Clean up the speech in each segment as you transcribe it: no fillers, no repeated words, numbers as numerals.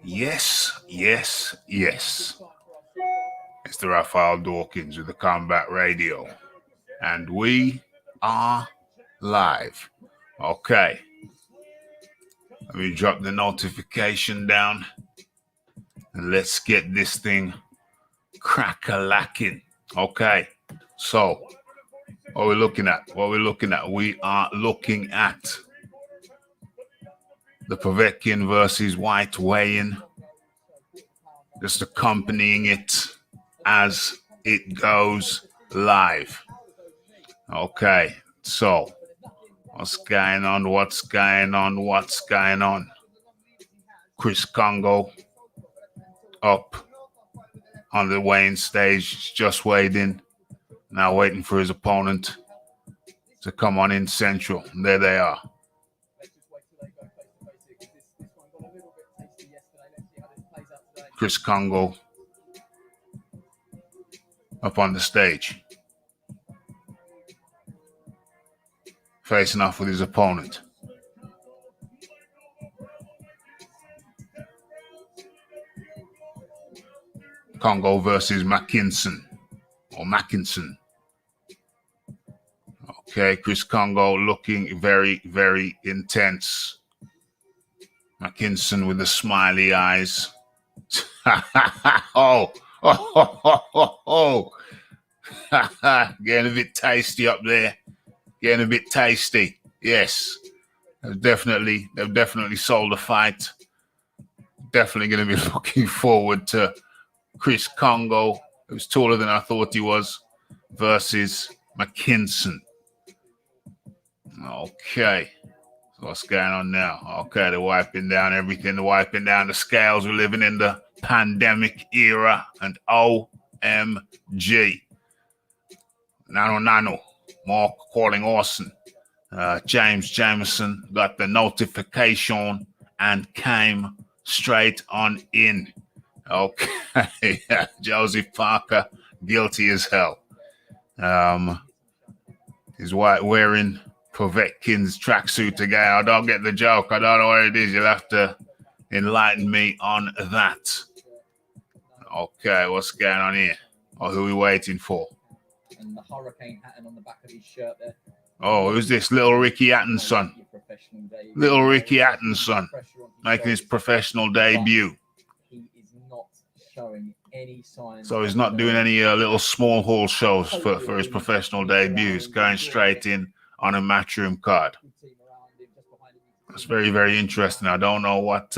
Yes, yes, yes. It's the Raphael Dawkins with the Combat Radio. And we are live. Okay. Let me drop the notification down. And let's get this thing crack-a-lacking. Okay. So, what we're looking at? We are looking at the Povetkin versus Whyte weigh-in. Just accompanying it as it goes live. Okay, so what's going on? Chris Congo up on the weighing stage, just waiting. Now waiting for his opponent to come on in central. There they are. Chris Congo up on the stage, facing off with his opponent. Congo versus Mackinson. Okay, Chris Congo looking very, very intense. Mackinson with the smiley eyes. oh. Getting a bit tasty up there. Getting a bit tasty. Yes. They've definitely sold the fight. Definitely going to be looking forward to Chris Congo, who's taller than I thought he was, versus Mackinson. Okay. So what's going on now? Okay, they're wiping down everything. They're wiping down the scales. We're living in the pandemic era. And OMG. Nano. Mark calling Orson. James Jameson got the notification and came straight on in. Okay. Joseph Parker, guilty as hell. He's wearing Povetkin's tracksuit again. I don't get the joke. I don't know what it is. You'll have to enlighten me on that. Okay, what's going on here? Oh, who are we waiting for? And the hurricane Hatton on the back of his shirt there. Oh, who's this? Little Ricky Hatton's son. Little Ricky Hatton's son making his professional debut. He is not showing any signs. So he's not doing any little small hall shows for his professional debuts. Going straight in on a matchroom card. That's very, very interesting. I don't know what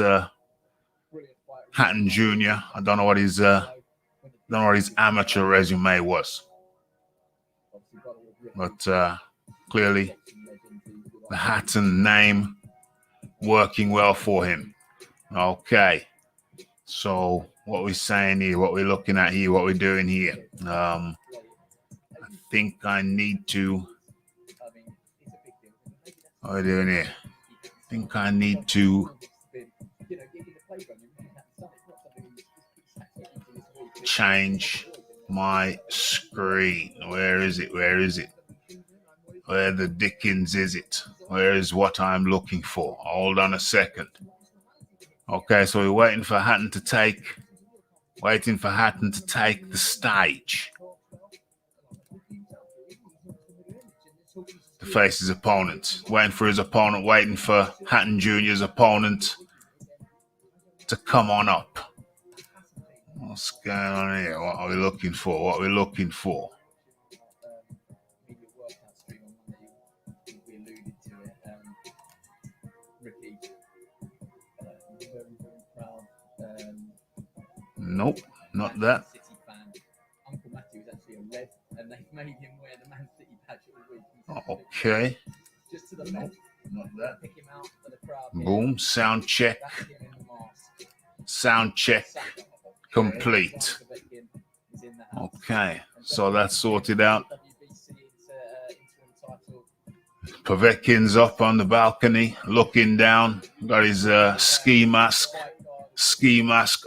Hatton Jr. I don't know what his amateur resume was. But clearly, the Hatton name working well for him. Okay, so what we're saying here, what we're looking at here, what we're doing here. I think I need to. What are we doing here? I think I need to change my screen. Where is it? Where the dickens is it? Where is what I'm looking for? Hold on a second. Okay, so we're waiting for Hatton to take the stage to face his opponent. Waiting for his opponent, waiting for Hatton Jr.'s opponent to come on up. What's going on here? What are we looking for? Nope, not that. Uncle Matthew is actually a red, and they've made him wear the Man City patch all week. Okay. Just to the left. Not that. Pick him out for the crowd. Boom. Sound check. Complete. Okay, so that's sorted out. Povetkin's up on the balcony, looking down. Got his ski mask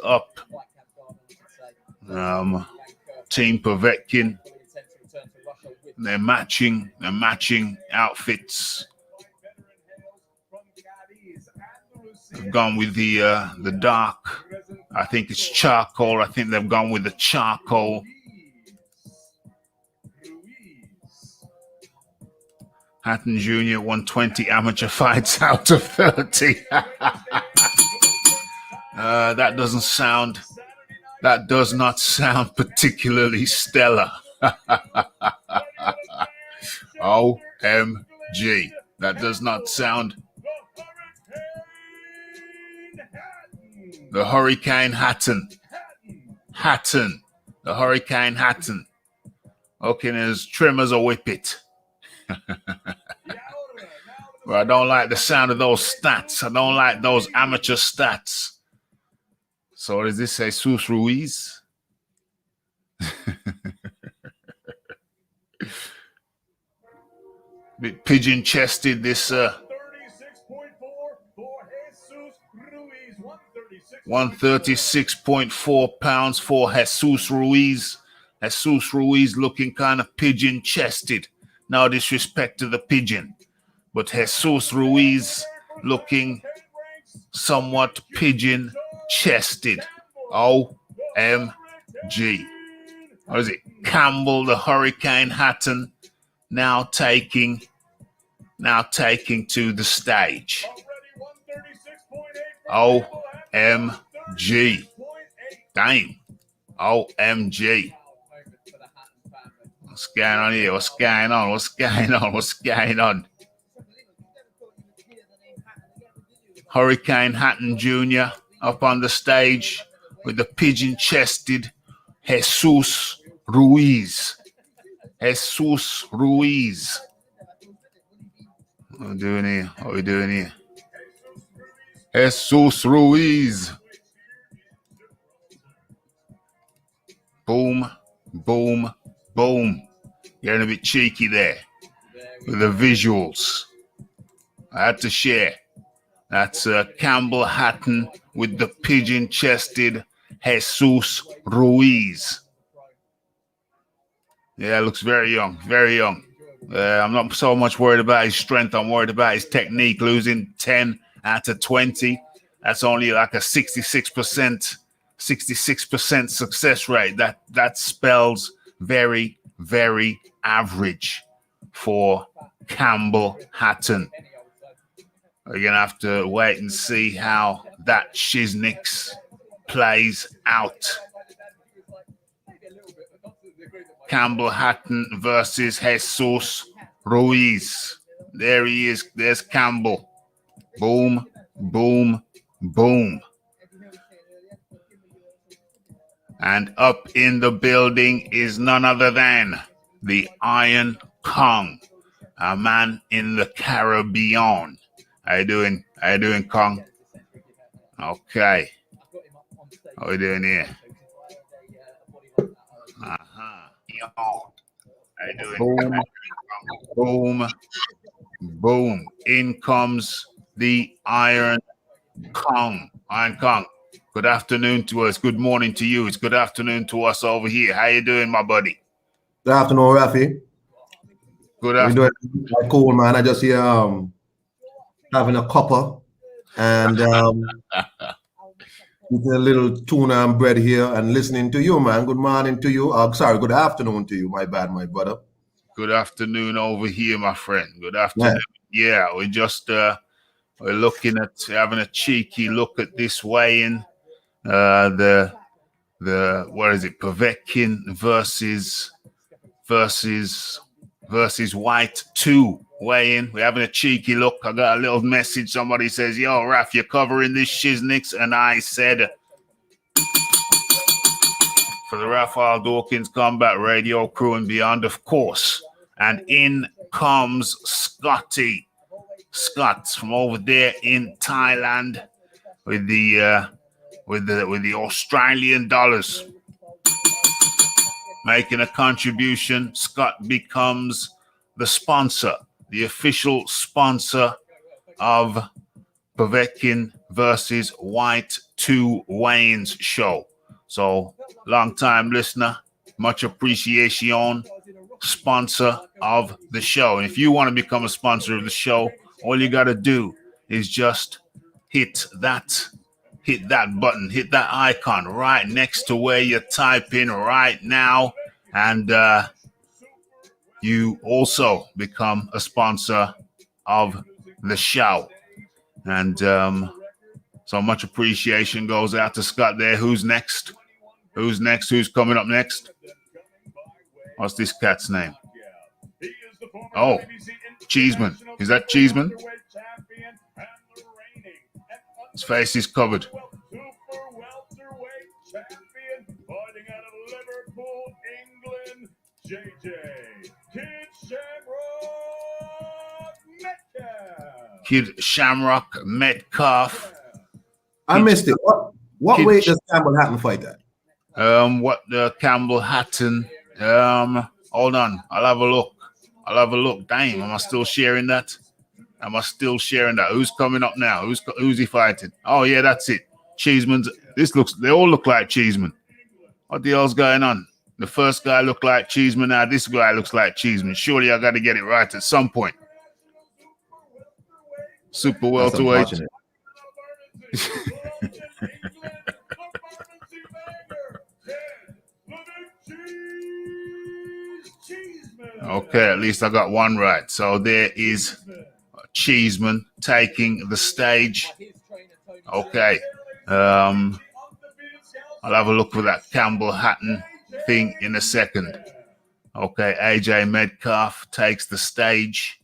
up. Team Povetkin. They're matching outfits. They've gone with the dark. I think it's charcoal. I think they've gone with the charcoal. Hatton Jr. won 20 amateur fights out of 30. That does not sound particularly stellar. OMG. That does not sound. The Hurricane Hatton. The Hurricane Hatton. Okay, there's trimmers or whip it. Well, I don't like the sound of those stats. I don't like those amateur stats. So what does this say? Jesus Ruiz? Bit pigeon-chested, this 136.4 pounds for Jesus Ruiz. Jesus Ruiz looking kind of pigeon-chested. No disrespect to the pigeon, but Jesus Ruiz looking somewhat pigeon-chested. OMG. What is it? Campbell, the Hurricane Hatton, now taking to the stage. OMG. Damn. OMG. What's going on here? What's going on? Hurricane Hatton Jr. up on the stage with the pigeon-chested Jesus Ruiz. What are we doing here? Jesus Ruiz. Boom, boom, boom. Getting a bit cheeky there with the visuals. I had to share. That's Campbell Hatton with the pigeon-chested Jesus Ruiz. Yeah, looks very young. I'm not so much worried about his strength. I'm worried about his technique. Losing 10 out of 20. That's only like a 66% success rate. That spells very, very average for Campbell Hatton. We're going to have to wait and see how that Shiznix plays out. Campbell Hatton versus Jesus Ruiz. There he is. There's Campbell. Boom, boom, boom. And up in the building is none other than the Iron Kong, a man in the Caribbean. How you doing, Kong? Okay. What are we doing here? How you doing? Boom, boom. In comes the Iron Kong. Iron Kong. Good afternoon to us. Good morning to you. It's good afternoon to us over here. How you doing, my buddy? Good afternoon, Rafi. Good afternoon. Cool, man. I just here having a cuppa and eating a little tuna and bread here and listening to you, man. Good morning to you. Sorry, good afternoon to you. My bad, my brother. Good afternoon over here, my friend. Good afternoon. Yeah, we're just we're looking at having a cheeky look at this weigh-in. The what is it? Povetkin versus Whyte 2 weigh-in. We're having a cheeky look. I got a little message. Somebody says, "Yo, Raph, you're covering this Shiznix," and I said, for the Raphael Dawkins Combat Radio crew and beyond, of course. And in comes Scotty. Scott from over there in Thailand with the Australian dollars. Making a contribution. Scott becomes the sponsor, the official sponsor of Povetkin versus Whyte 2 Wayne's show. So, long time listener, much appreciation, sponsor of the show. And if you want to become a sponsor of the show, all you got to do is just hit that button, hit that icon right next to where you're typing right now, and you also become a sponsor of the show. And so much appreciation goes out to Scott there. Who's next? Who's coming up next? What's this cat's name? Oh, Cheeseman. Is that Cheeseman? His face is covered. Kid Shamrock Metcalf. I missed it. What weight does Campbell Hatton fight at? What Campbell Hatton? Hold on. I'll have a look. Damn, am I still sharing that? Who's coming up now? Who's he fighting? Oh yeah, that's it. Cheeseman's. They all look like Cheeseman. What the hell's going on? The first guy looked like Cheeseman. Now this guy looks like Cheeseman. Surely I got to get it right at some point. Super welterweight. Okay, at least I got one right. So there is Cheeseman taking the stage. Okay. I'll have a look for that Campbell Hatton thing in a second. Okay, AJ Metcalf takes the stage.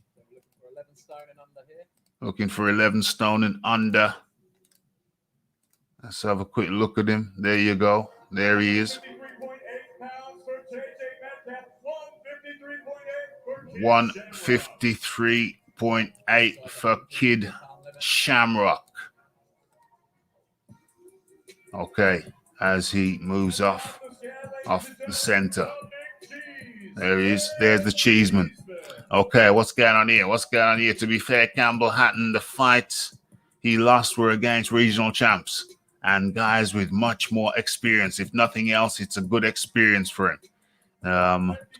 Looking for 11 stone and under. Let's have a quick look at him. There you go. There he is. 153.8 for Kid Shamrock. Okay, as he moves off the center. There he is. There's the Cheeseman. Okay, what's going on here? To be fair, Campbell Hatton, the fights he lost were against regional champs and guys with much more experience. If nothing else, it's a good experience for him.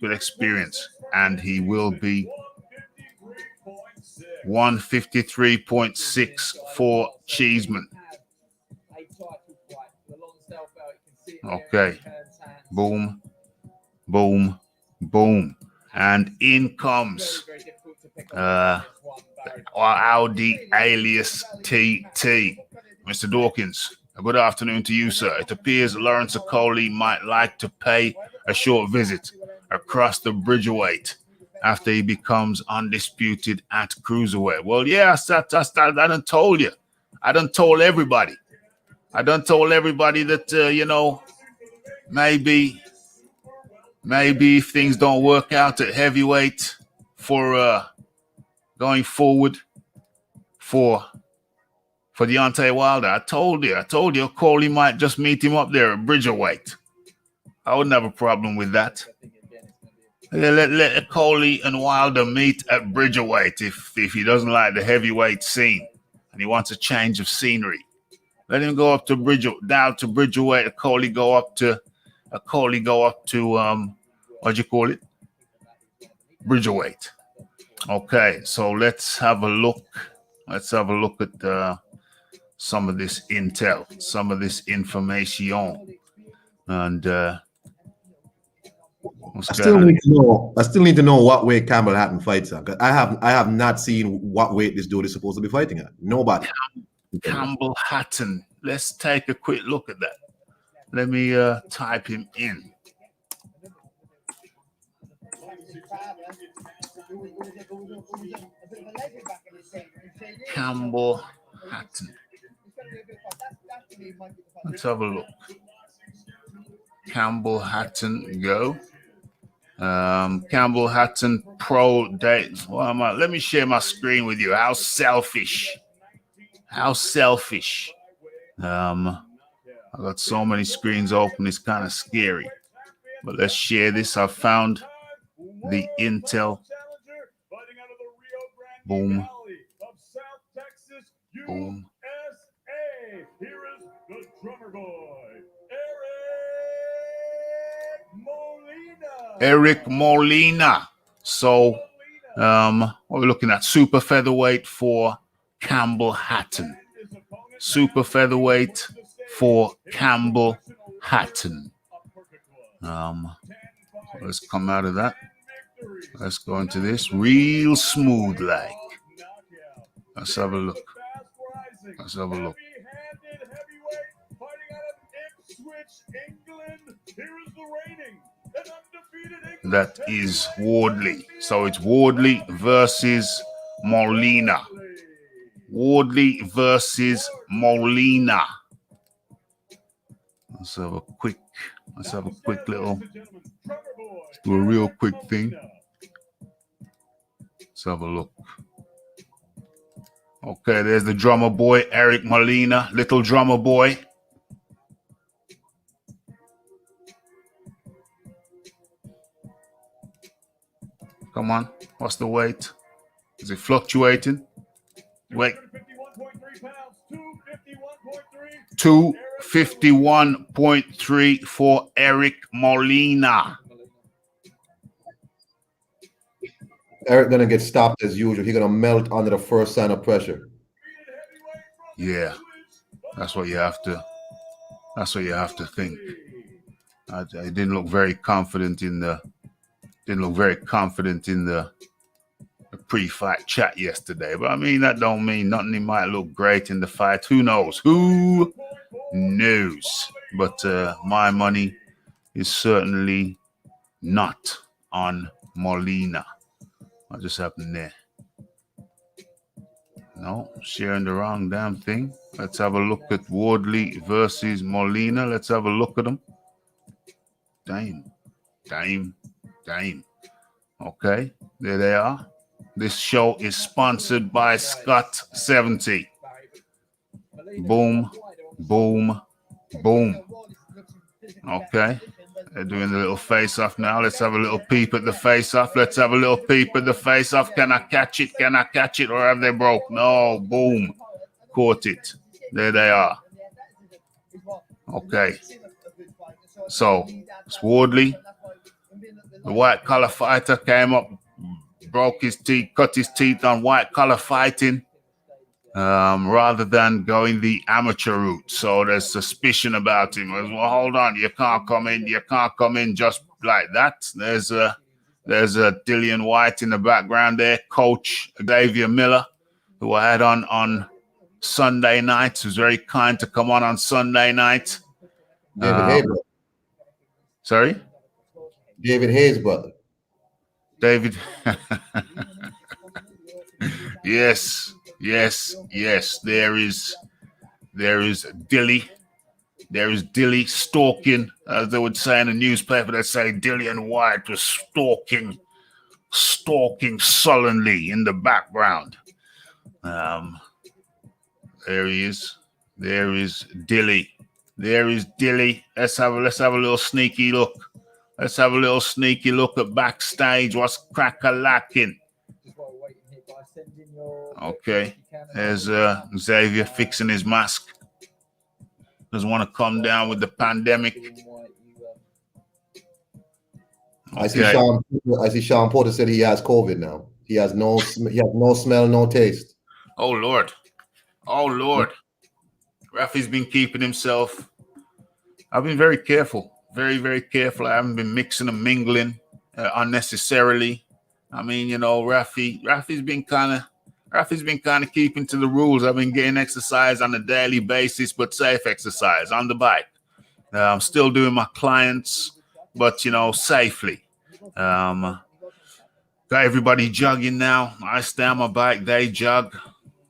Good experience. And he will be 153.6 for Cheeseman. Okay. Boom, boom, boom. And in comes Audi alias TT. Mr. Dawkins, a good afternoon to you, sir. It appears Lawrence Okoli might like to pay a short visit across the bridgerweight after he becomes undisputed at cruiserweight. Well, yeah, I done told you. I done told everybody. That, maybe if things don't work out at heavyweight for going forward for Deontay Wilder, I told you, Coley might just meet him up there at bridgerweight. I wouldn't have a problem with that. Let Coley and Wilder meet at bridgerweight if he doesn't like the heavyweight scene and he wants a change of scenery. Let him go up to down to bridgerweight. Coley go up to what do you call it? Bridgerweight. Okay, so let's have a look. Let's have a look at some of this intel, some of this information, and I still need to know what weight Campbell Hatton fights at. I have not seen what weight this dude is supposed to be fighting at. Nobody. Campbell Hatton. Let's take a quick look at that. Let me type him in. Campbell Hatton. Let's have a look. Campbell Hatton, go. Campbell Hatton pro dates. Let me share my screen with you. How selfish. I got so many screens open, it's kind of scary. But let's share this. I found the intel. Boom. Boom. Eric Molina. So what we're looking at, super featherweight for Campbell Hatton. super featherweight for Campbell Hatton. Let's come out of that. Let's go into this real smooth like. Let's have a look. Let's have a look. That is Wardley. So it's Wardley versus Molina. Wardley versus Molina. Let's have a quick little, let's do a real quick thing. Let's have a look. Okay, there's the drummer boy, Eric Molina, little drummer boy. Come on, what's the weight? Is it fluctuating? Wait. 251.3 for Eric Molina. Eric gonna get stopped as usual. He's gonna melt under the first sign of pressure. Yeah, that's what you have to think. I didn't look very confident in the pre-fight chat yesterday, but I mean that don't mean nothing. He might look great in the fight. Who knows? Who knows? But my money is certainly not on Molina. What just happened there? No, sharing the wrong damn thing. Let's have a look at Wardley versus Molina. Let's have a look at them. Damn. Okay, there they are. This show is sponsored by Scott 70. Boom, boom, boom. Okay, they're doing the little face-off now. Let's have a little peep at the face-off. Let's have a little peep at the face-off. Can I catch it? Can I catch it? Or have they broke? No, boom. Caught it. There they are. Okay. So, it's Wardley. The white collar fighter came up, broke his teeth, cut his teeth on white collar fighting, rather than going the amateur route. So there's suspicion about him. Well, hold on, you can't come in just like that. There's a Dillian Whyte in the background there, Coach Xavier Miller, who I had on Sunday night, who's very kind to come on Sunday night. David Hayes. Sorry? David Hayes' brother. David. Yes. There is Dilly. There is Dilly stalking, as they would say in the newspaper. They say Dillian Whyte was stalking sullenly in the background. There he is. There is Dilly. There is Dilly. Let's have a little sneaky look. Let's have a little sneaky look at backstage. What's crack-a-lacking? Okay. There's Xavier fixing his mask. Doesn't want to come down with the pandemic. Okay. I see Sean Porter said he has COVID now. He has no smell, no taste. Oh Lord. Rafi's been keeping himself. I've been very careful. Very, very careful. I haven't been mixing and mingling unnecessarily. I mean, you know, Rafi's been kind of keeping to the rules. I've been getting exercise on a daily basis, but safe exercise on the bike. I'm still doing my clients, but, you know, safely. Got everybody jogging now. I stay on my bike. They jog.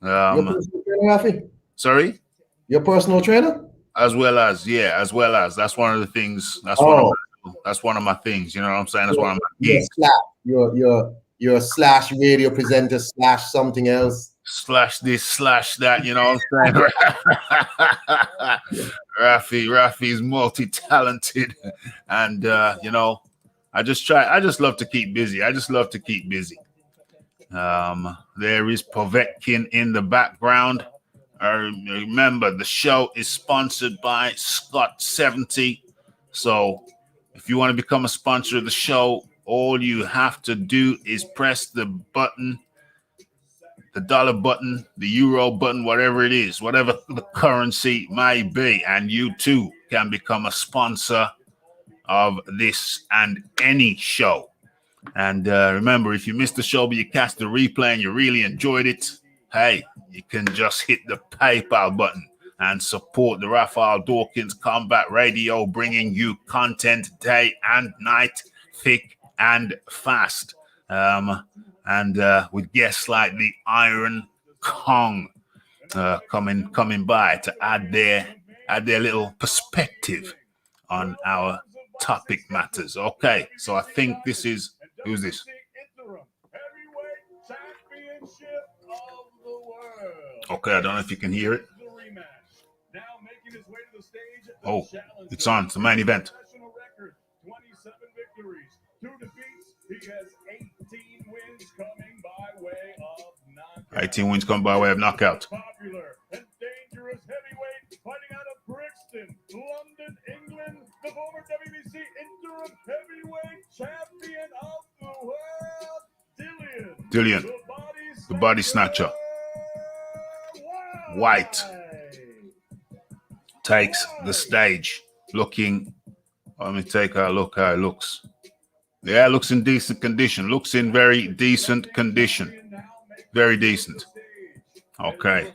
Your personal trainer, Rafi? Sorry? Your personal trainer? As well as. That's one of the things. That's one of my things. You know what I'm saying? That's one of my gigs. You're a slash radio presenter / something else. Slash this, slash that. You know what I'm saying? Rafi's multi-talented, and you know, I just love to keep busy. There is Povetkin in the background. Remember, the show is sponsored by Scott 70. So if you want to become a sponsor of the show, all you have to do is press the button the dollar button, the euro button, whatever it is, whatever the currency may be. And you too can become a sponsor of this and any show. And remember, if you missed the show but you catch the replay and you really enjoyed it, hey, you can just hit the PayPal button and support the Raphael Dawkins Combat Radio, bringing you content day and night, thick and fast. And with guests like the Iron Kong coming by to add their little perspective on our topic matters. Okay, so I think this is, who's this? Okay, I don't know if you can hear it. Oh, it's on. It's the main event. 18 wins coming by way of knockout. Popular and dangerous heavyweight fighting out of Brixton, London, England, the former WBC interim heavyweight champion of the world, Dillian, the body snatcher. Whyte takes the stage. Looking, let me take a look how it looks. Yeah, looks in decent condition. Looks in very decent condition. Very decent. Okay.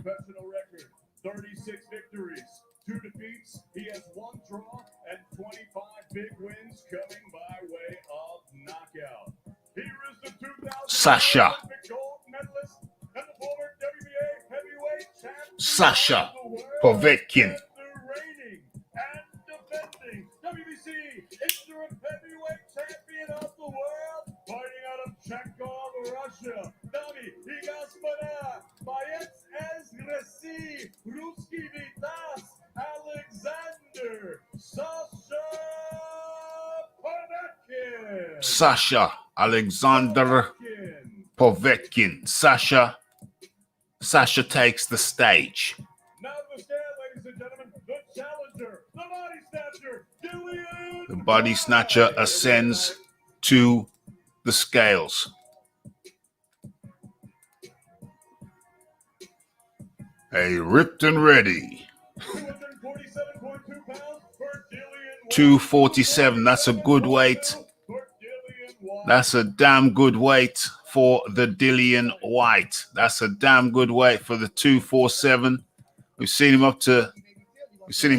36 victories, 2 defeats. He has 1 draw and 25 big wins coming by way of knockout. Here is the 2000 Sasha. gold medalist and the former WBA heavyweight champion. Sasha Povetkin. The reigning and defending WBC interim heavyweight champion of the world, fighting out of Chekhov, Russia. Dami, Higaspana, Bayet Ezgresi, Ruski Vitas, Alexander, Sasha Povetkin. Sasha Alexander Povetkin. Sasha takes the stage. Now the stand, ladies and gentlemen, the challenger, the body snatcher, Dillian. The body snatcher ascends to the scales. A ripped and ready. 247.2 pounds for Dillian. 247. That's a good weight. That's a damn good weight for the Dillian Whyte. That's a damn good weight for the 247. We've seen him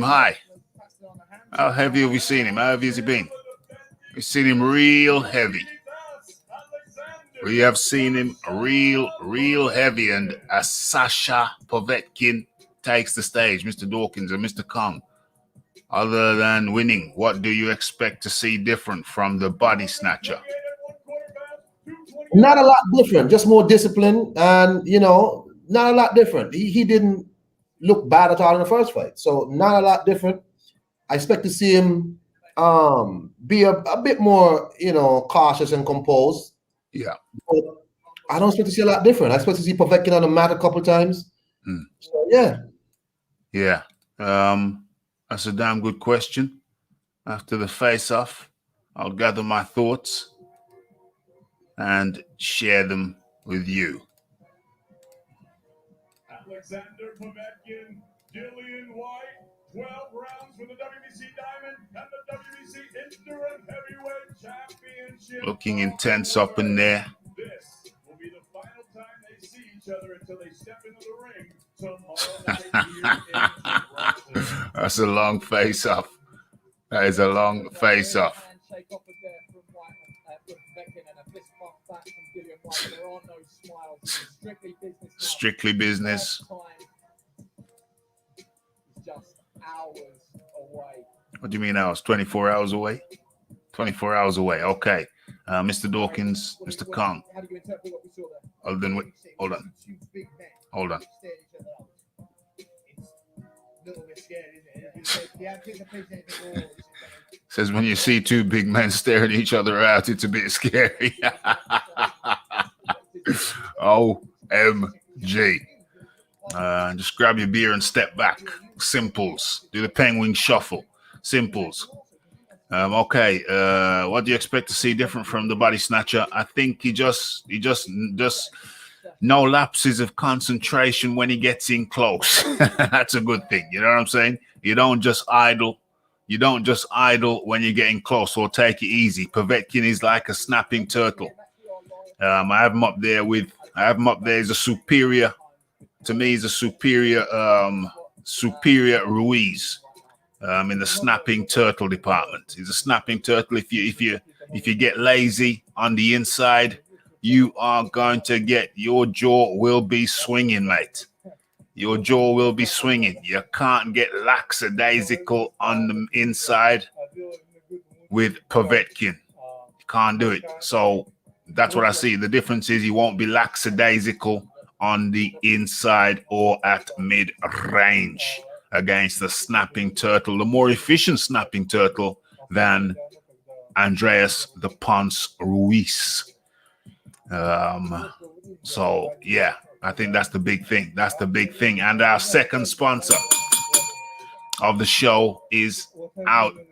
high. How heavy have we seen him? How heavy has he been? We've seen him real heavy. We have seen him real heavy. And as Sasha Povetkin takes the stage, Mr. Dawkins and Mr. Kong, other than winning, what do you expect to see different from the body snatcher? Not a lot different, just more discipline, and not a lot different. He didn't look bad at all in the first fight, so not a lot different. I expect to see him be a bit more, cautious and composed. Yeah, but I don't expect to see a lot different. I expect to see Povetkin on the mat a couple times. So, yeah. That's a damn good question. After the face-off, I'll gather my thoughts and share them with you. Alexander Povetkin, Dillian Whyte, 12 rounds for the WBC Diamond and the WBC Interim Heavyweight Championship. Looking intense up in there. This will be the final time they see each other until they step into the ring tomorrow night. That's a long face-off. That is a long face-off. Strictly business. Just hours away. What do you mean hours? 24 hours away? 24 hours away. Okay. Mr. Dawkins, Mr. Kong. How do you interpret what we saw there? Hold on. Says when you see 2 big men staring each other out, it's a bit scary. OMG. Just grab your beer and step back. Simples. Do the penguin shuffle. Simples. Okay. What do you expect to see different from the body snatcher? I think he just no lapses of concentration when he gets in close. That's a good thing. You know what I'm saying? You don't just idle. You don't just idle when you're getting close, or take it easy. Povetkin is like a snapping turtle. I have him up there as a superior. To me, he's a superior Ruiz in the snapping turtle department. He's a snapping turtle. If you get lazy on the inside, you are going to get, your jaw will be swinging, mate. Your jaw will be swinging. You can't get lackadaisical on the inside with Povetkin. You can't do it. So that's what I see. The difference is he won't be lackadaisical on the inside or at mid-range against the snapping turtle, the more efficient snapping turtle than Andreas the Ponce Ruiz. So, yeah, I think that's the big thing. That's the big thing. And our second sponsor of the show is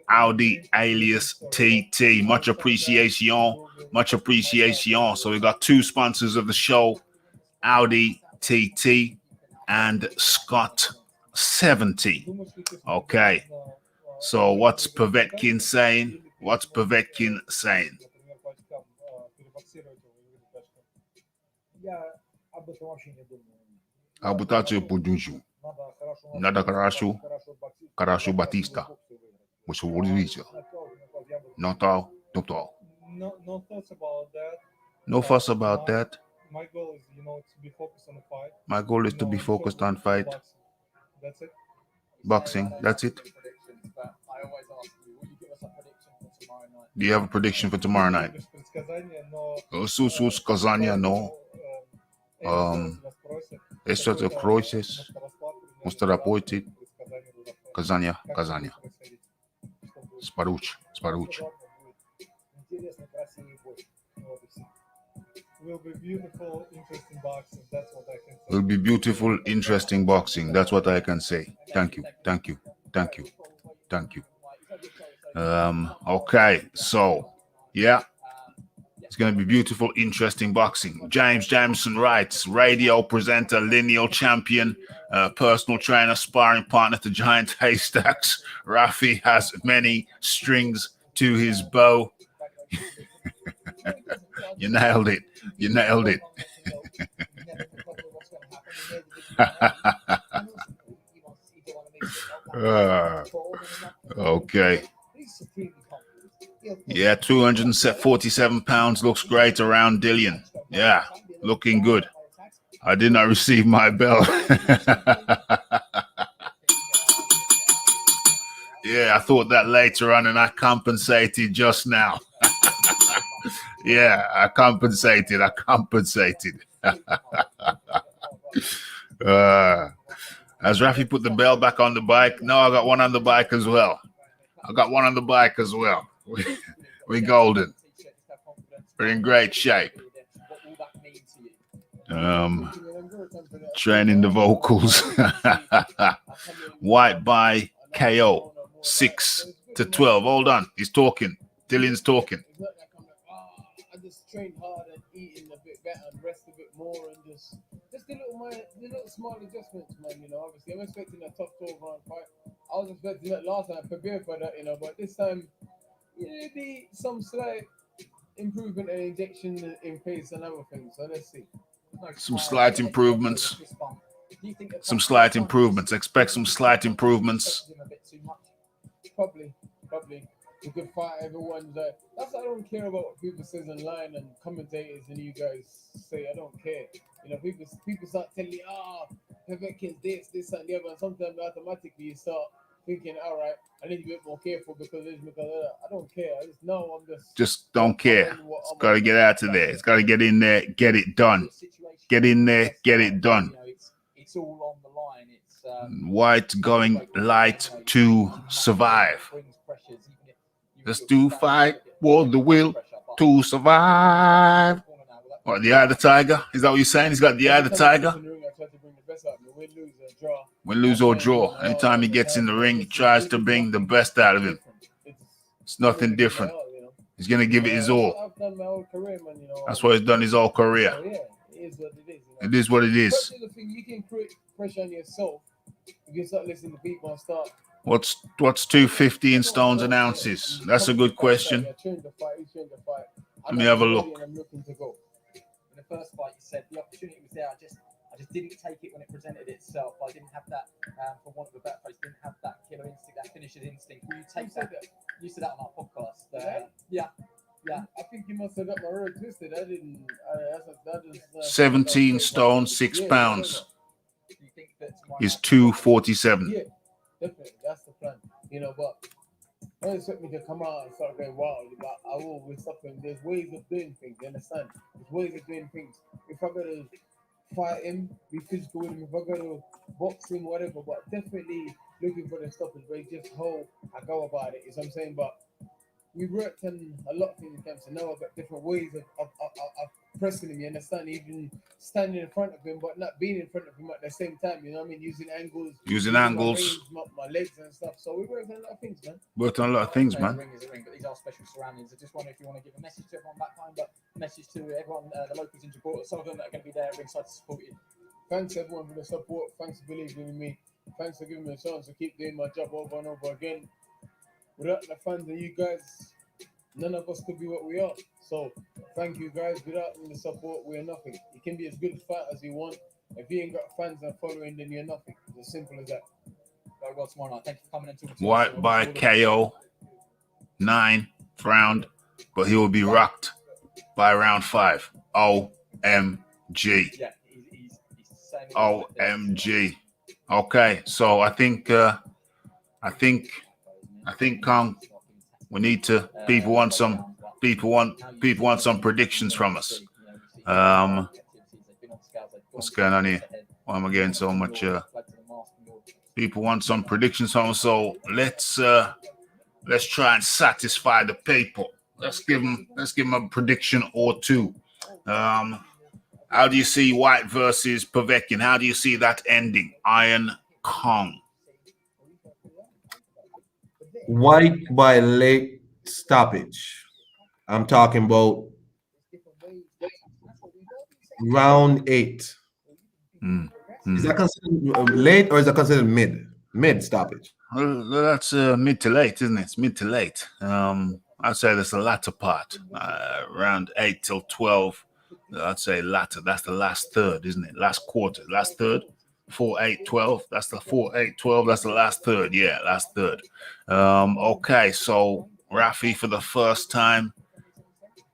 Audi alias TT. Much appreciation. Much appreciation. So we got two sponsors of the show, Audi TT and Scott 70. Okay. So what's Povetkin saying? What's Povetkin saying? Абутацию поднюшу. Надо хорошо Батиста. Which will Ruiz. Not all. No thoughts about that. No fuss about that. My goal is, to be focused on the fight. My goal is to be focused on fight. That's it. Boxing. That's it. But I always ask you, will you give us a prediction for tomorrow night? Do you have a prediction for tomorrow night? Sus Kazania, no. Eso te croises. Mustarapoitit. Kazania. Sparuch. Will be beautiful, interesting boxing. That's what I can say. Will be beautiful, interesting boxing. That's what I can say. Thank you. Okay, so yeah, it's going to be beautiful, interesting boxing. James Jameson writes, radio presenter, lineal champion, personal trainer, sparring partner to giant haystacks. Rafi has many strings to his bow. You nailed it. Okay. Yeah, 247 pounds looks great around Dillian. Yeah, looking good. I did not receive my bell. Yeah, I thought that later on and I compensated just now. Yeah, I compensated. Has Rafi put the bell back on the bike? No, I got one on the bike as well. We're golden. We're in great shape. Training the vocals. Whyte by KO 6-12. Hold on. He's talking. Dillian's talking. I just trained hard and eating a bit better and rest a bit more and just the little small adjustments, man. Obviously I'm expecting a top 12 round fight. I was expecting that last time, I prepared for that, but this time it'll be some slight improvement and injection in pace and other things. So let's see. Some slight improvements. Expect some slight improvements. Probably. A good fight, everyone's that's why I don't care about what people say online and commentators and you guys say. I don't care. People start telling me, Povetkin's this and the other, and sometimes automatically you start thinking, all right, I need to be a bit more careful because I don't care. I just know I'm just don't care. It's got to get out of there. It's got to get in there, get it done. Get in there, get it done. It's all on the line. Whyte going light to survive. Let's do fight for the will to survive. What, the eye of the tiger? Is that what you're saying? He's got the eye of the tiger? Win, lose, or draw. Anytime he gets in the ring, he tries to bring the best out of him. It's nothing different. He's going to give it his all. That's what he's done his whole career. is what it is. It is what it is. Pressure the thing. You can create pressure on yourself if you start listening to people and start. What's 250 in stones and ounces? That's a good question. Let me have a look. I'm looking to go. In the first fight, you said the opportunity was there. I just didn't take it when it presented itself. I didn't have that, for want of a better phrase, didn't have that killer instinct, that finisher's instinct. Will you take that? You said that on our podcast. Yeah. I think you must have got my word twisted. I didn't. That is 17 stone, 6 pounds. You think that Is 247. Yeah, definitely. That's the plan. You know, but don't expect me to come out and start going wild. But I will with something. There's ways of doing things. You understand? There's ways of doing things. If I go to fight him, be physical with him. If I go to box him, whatever. But definitely looking for the stoppage. But it's just how I go about it. Is what I'm saying. But we worked on a lot of things in camp, so now I've got different ways of pressing him, you understand? Even standing in front of him, but not being in front of him at the same time, you know what I mean? Using angles. My legs and stuff. So we worked on a lot of things, man. Worked on a lot of things, man. Ring is a ring, but these are special surroundings. I just wonder if you want to give a message to everyone back home, but a message to everyone, the locals in Gibraltar, some of them that are going to be there ringside to support you. Thanks everyone for the support. Thanks for believing in me. Thanks for giving me a chance to keep doing my job over and over again. Without the fans and you guys, none of us could be what we are. So thank you guys. Without the support, we're nothing. You can be as good a fighter as you want. If you ain't got fans and following, then you're nothing. It's as simple as that. Very well tomorrow night. Thank you for coming and talking to Whyte us. by KO, 9th round, but he will be rocked by round 5. OMG. Yeah, he's saying OMG. Okay, so I think Kong, we need to people want some predictions from us. What's going on here? Why am I getting so much people want some predictions from us, so let's try and satisfy the people. Let's give them a prediction or two. How do you see Whyte versus Povetkin? How do you see that ending? Iron Kong. Whyte by late stoppage. I'm talking about round 8. Is that considered late or is that considered mid? Mid stoppage. Well, that's mid to late, isn't it? It's mid to late. I'd say that's the latter part. Around 8 till 12. I'd say latter. That's the last third, isn't it? Last quarter. Last third. 4, 8, 12. That's the 4, 8, 12. That's the last third. Yeah, last third. Okay, so Rafi for the first time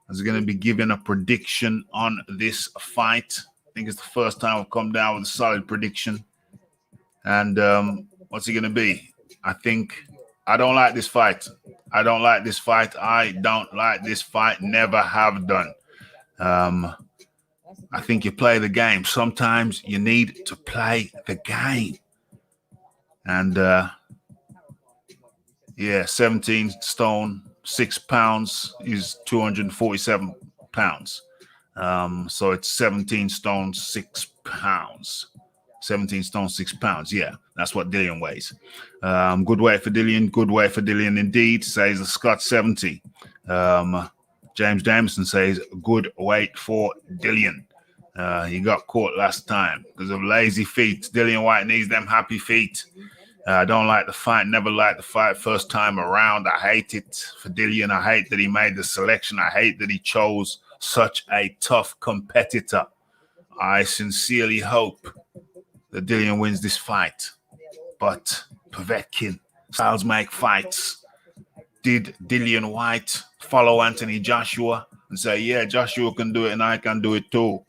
is going to be giving a prediction on this fight. I think it's the first time I've come down with a solid prediction. And what's it going to be? I don't like this fight. I don't like this fight. Never have done. I think you play the game. Sometimes you need to play the game. And 17 stone, 6 pounds is 247 pounds. So it's 17 stone, 6 pounds. 17 stone, 6 pounds. Yeah, that's what Dillian weighs. Good weight for Dillian. Good weight for Dillian indeed, says the Scott 70. James Jameson says good weight for Dillian. He got caught last time because of lazy feet. Dillian Whyte needs them happy feet. I don't like the fight. Never liked the fight first time around. I hate it for Dillian. I hate that he made the selection. I hate that he chose such a tough competitor. I sincerely hope that Dillian wins this fight. But Povetkin, styles make fights. Did Dillian Whyte follow Anthony Joshua and say, yeah, Joshua can do it and I can do it too?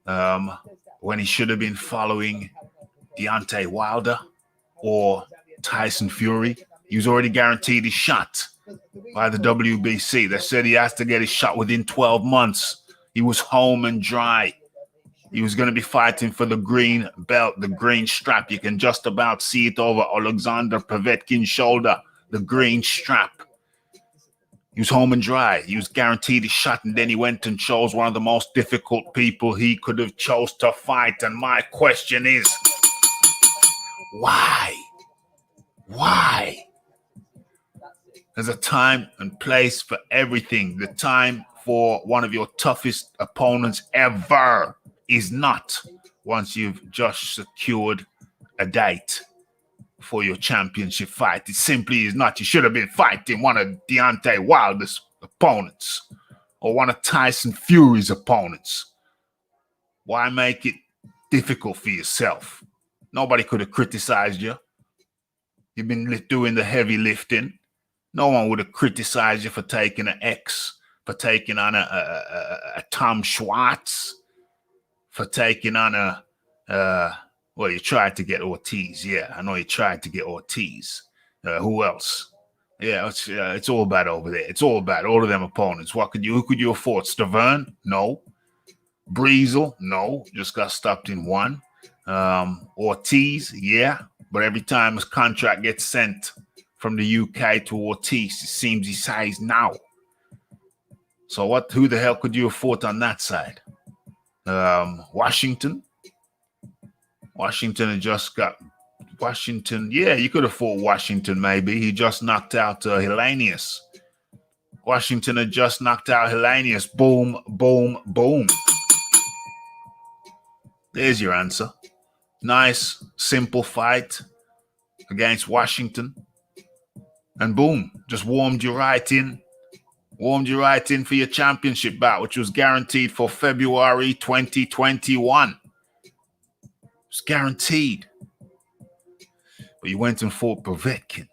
When he should have been following Deontay Wilder or Tyson Fury. He was already guaranteed his shot by the WBC. They said he has to get his shot within 12 months. He was home and dry. He was going to be fighting for the green belt, the green strap. You can just about see it over Alexander Povetkin's shoulder, the green strap. He was home and dry. He was guaranteed his shot, and then he went and chose one of the most difficult people he could have chose to fight. And my question is, why? Why? There's a time and place for everything. The time for one of your toughest opponents ever is not once you've just secured a date for your championship fight. It simply is not. You should have been fighting one of Deontay Wilder's opponents or one of Tyson Fury's opponents. Why make it difficult for yourself? Nobody could have criticized you. You've been doing the heavy lifting. No one would have criticized you for taking an X, for taking on a Tom Schwartz, for taking on well, you tried to get Ortiz. Yeah, I know you tried to get Ortiz. Who else? Yeah, it's all bad over there. It's all bad. All of them opponents. Who could you afford? Stavern? No. Breezel? No. Just got stopped in one. Ortiz? Yeah. But every time his contract gets sent from the UK to Ortiz, it seems he size now. So who the hell could you afford on that side? Washington had just got Washington. Yeah, you could afford Washington maybe. He just knocked out Hellenius. Washington had just knocked out Hellenius. Boom, boom, boom. There's your answer. Nice, simple fight against Washington. And boom, just warmed you right in for your championship bout, which was guaranteed for February 2021. It's guaranteed. But you went and fought Povetkin.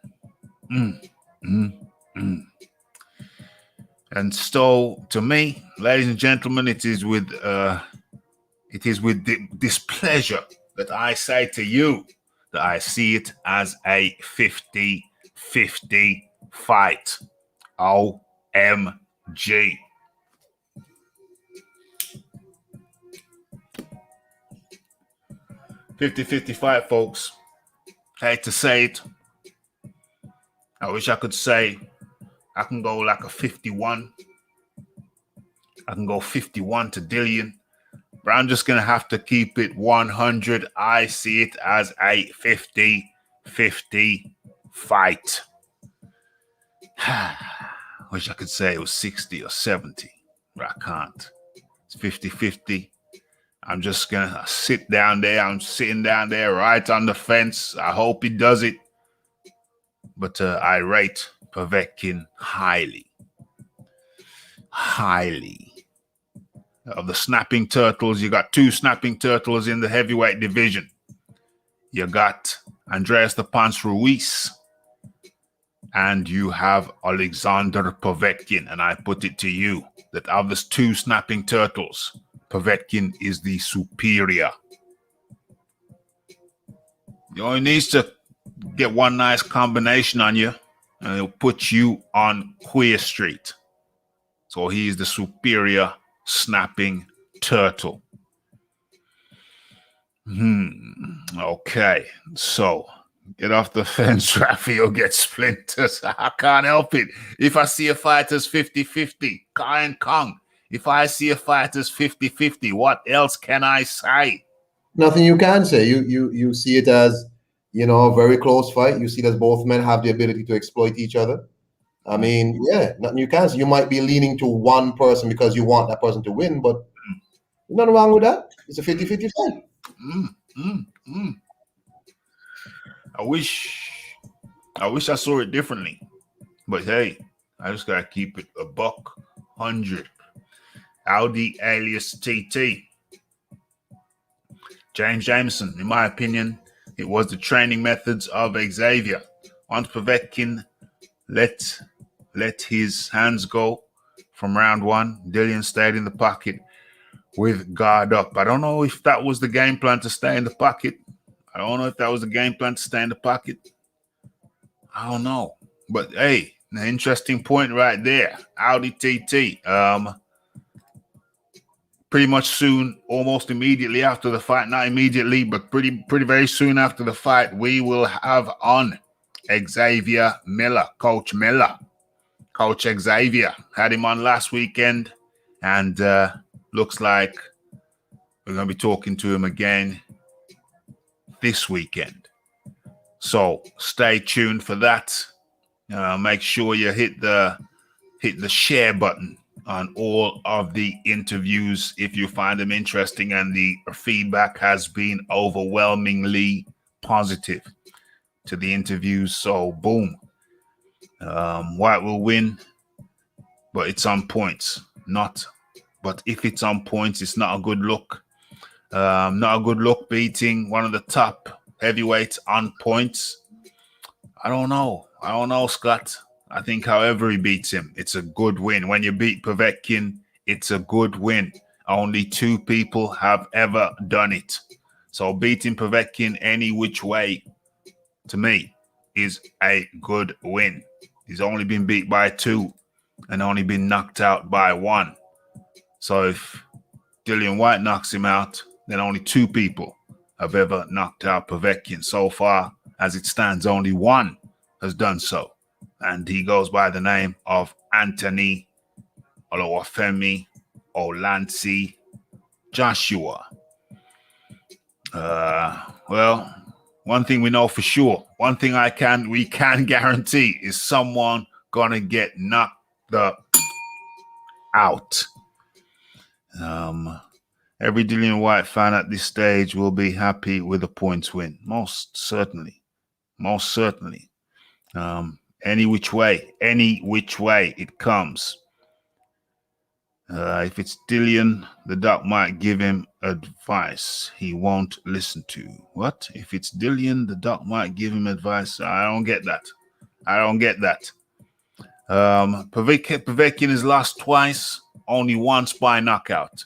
And so, to me, ladies and gentlemen, it is with displeasure that I say to you that I see it as a 50-50 fight. OMG. "50-50 fight, folks. Hate to say it. I wish I could say I can go like a 51. I can go 51 to Dillian. But I'm just going to have to keep it 100. I see it as a 50-50 fight. Wish I could say it was 60 or 70, but I can't. It's 50-50. I'm just going to sit down there. I'm sitting down there right on the fence. I hope he does it. But I rate Povetkin highly. Of the snapping turtles, you got two snapping turtles in the heavyweight division. You got Andreas the Punch Ruiz, and you have Alexander Povetkin. And I put it to you that of the two snapping turtles, Povetkin is the superior. You only needs to get one nice combination on you, and it'll put you on Queer Street. So he is the superior snapping turtle. Okay, so get off the fence, Raphael gets splinters. I can't help it. If I see a fight as 50-50, Kai and Kong. If I see a fight as 50-50, what else can I say? Nothing you can say. You see it as, a very close fight. You see that both men have the ability to exploit each other. I mean, yeah, nothing you can say. You might be leaning to one person because you want that person to win, but nothing wrong with that. It's a 50-50 fight. I wish I saw it differently. But hey, I just gotta keep it $100. Audi alias TT. James Jameson, in my opinion, it was the training methods of Xavier. Once Povetkin let his hands go from round one, Dillian stayed in the pocket with guard up. I don't know if that was the game plan to stay in the pocket. I don't know. But hey, an interesting point right there. Audi TT. Pretty much soon, almost immediately after the fight, not immediately, but pretty very soon after the fight, we will have on Xavier Miller, Coach Miller. Coach Xavier. Had him on last weekend, and looks like we're going to be talking to him again this weekend. So stay tuned for that. Make sure you hit the share button on all of the interviews if you find them interesting, and the feedback has been overwhelmingly positive to the interviews. So boom, Whyte will win, but it's on points. But if it's on points, it's not a good look. Not a good look beating one of the top heavyweights on points. I don't know, Scott. I think however he beats him, it's a good win. When you beat Povetkin, it's a good win. Only 2 people have ever done it. So beating Povetkin any which way, to me, is a good win. He's only been beat by 2 and only been knocked out by 1. So if Dillian Whyte knocks him out, then only 2 people have ever knocked out Povetkin. So far, as it stands, only 1 has done so. And he goes by the name of Anthony Oluwafemi Olansi Joshua. Well, one thing we know for sure, one thing we can guarantee is someone gonna get knocked out. Every Dillian Whyte fan at this stage will be happy with a points win. Most certainly. Any which way it comes. If it's Dillian, the doc might give him advice he won't listen to. What? If it's Dillian, the doc might give him advice. I don't get that. Povetkin has lost twice, only once by knockout.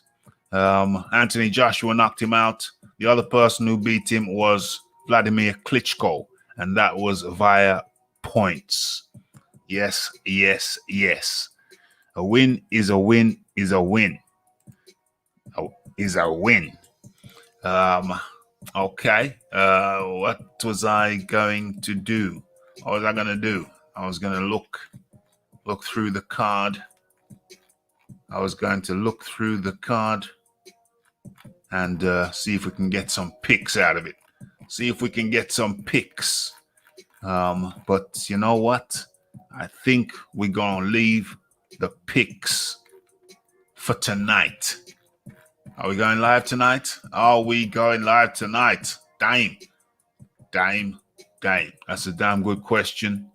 Anthony Joshua knocked him out. The other person who beat him was Vladimir Klitschko, and that was via points. Yes. A win is a win. Okay. What was I going to do? What was I going to do? I was going to look through the card. And see if we can get some picks out of it. But you know what? I think we're going to leave the picks for tonight. Are we going live tonight? Damn. That's a damn good question.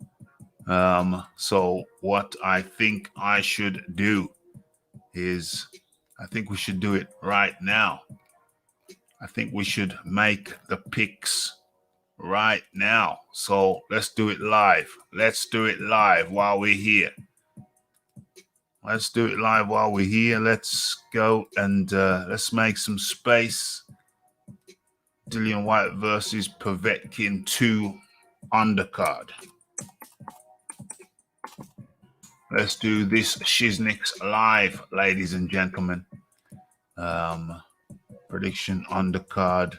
So what I think I should do is, I think we should do it right now. I think we should make the picks right now. So let's do it live. While we're here. Let's go and let's make some space. Dillian Whyte versus Povetkin 2 undercard. Let's do this Shiznix live, ladies and gentlemen. Prediction undercard.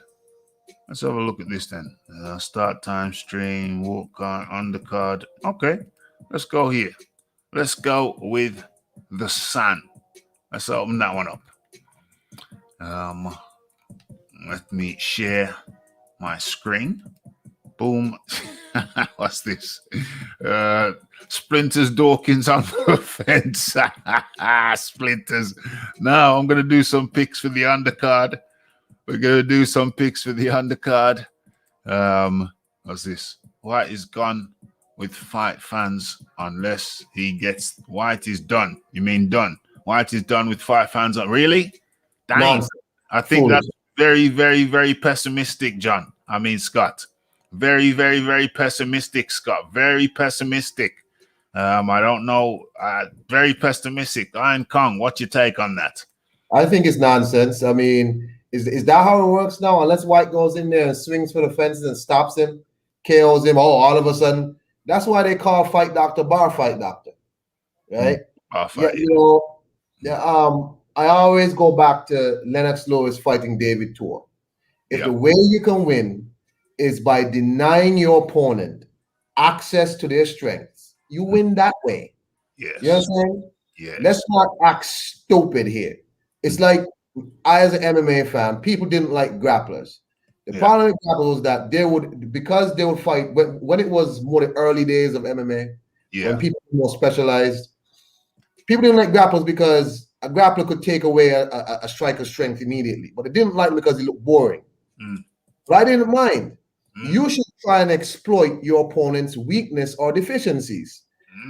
Let's have a look at this then. Start time, stream, walk card, undercard. Okay, let's go here. Let's go with the Sun. Let's open that one up. Let me share my screen. Boom. What's this? Splinters Dawkins on the fence. Splinters. Now I'm going to do some picks for the undercard. What's this? Whyte is gone with fight fans unless he gets... Whyte is done. You mean done? Whyte is done with fight fans. Really? Dang. Nonsense. I think that's very, very, very pessimistic, John. I mean, Scott. Very, very, very pessimistic, Scott. Very pessimistic. I don't know. Very pessimistic. Iron Kong, what's your take on that? I think it's nonsense. I mean, is that how it works now? Unless Whyte goes in there and swings for the fences and stops him, KOs him, all of a sudden. That's why they call Fight Doctor Bar Fight Doctor, right? Fight. I always go back to Lennox Lewis fighting David Tor. If the way you can win is by denying your opponent access to their strengths, you win that way. Yes. You know what I'm saying? Yes. Let's not act stupid here. It's like, I, as an MMA fan, people didn't like grapplers. The problem with grapplers was that they would fight when it was more the early days of MMA, when people were more specialized, People didn't like grapplers because a grappler could take away a striker's strength immediately, but they didn't like him because he looked boring. But I didn't mind. You should try and exploit your opponent's weakness or deficiencies.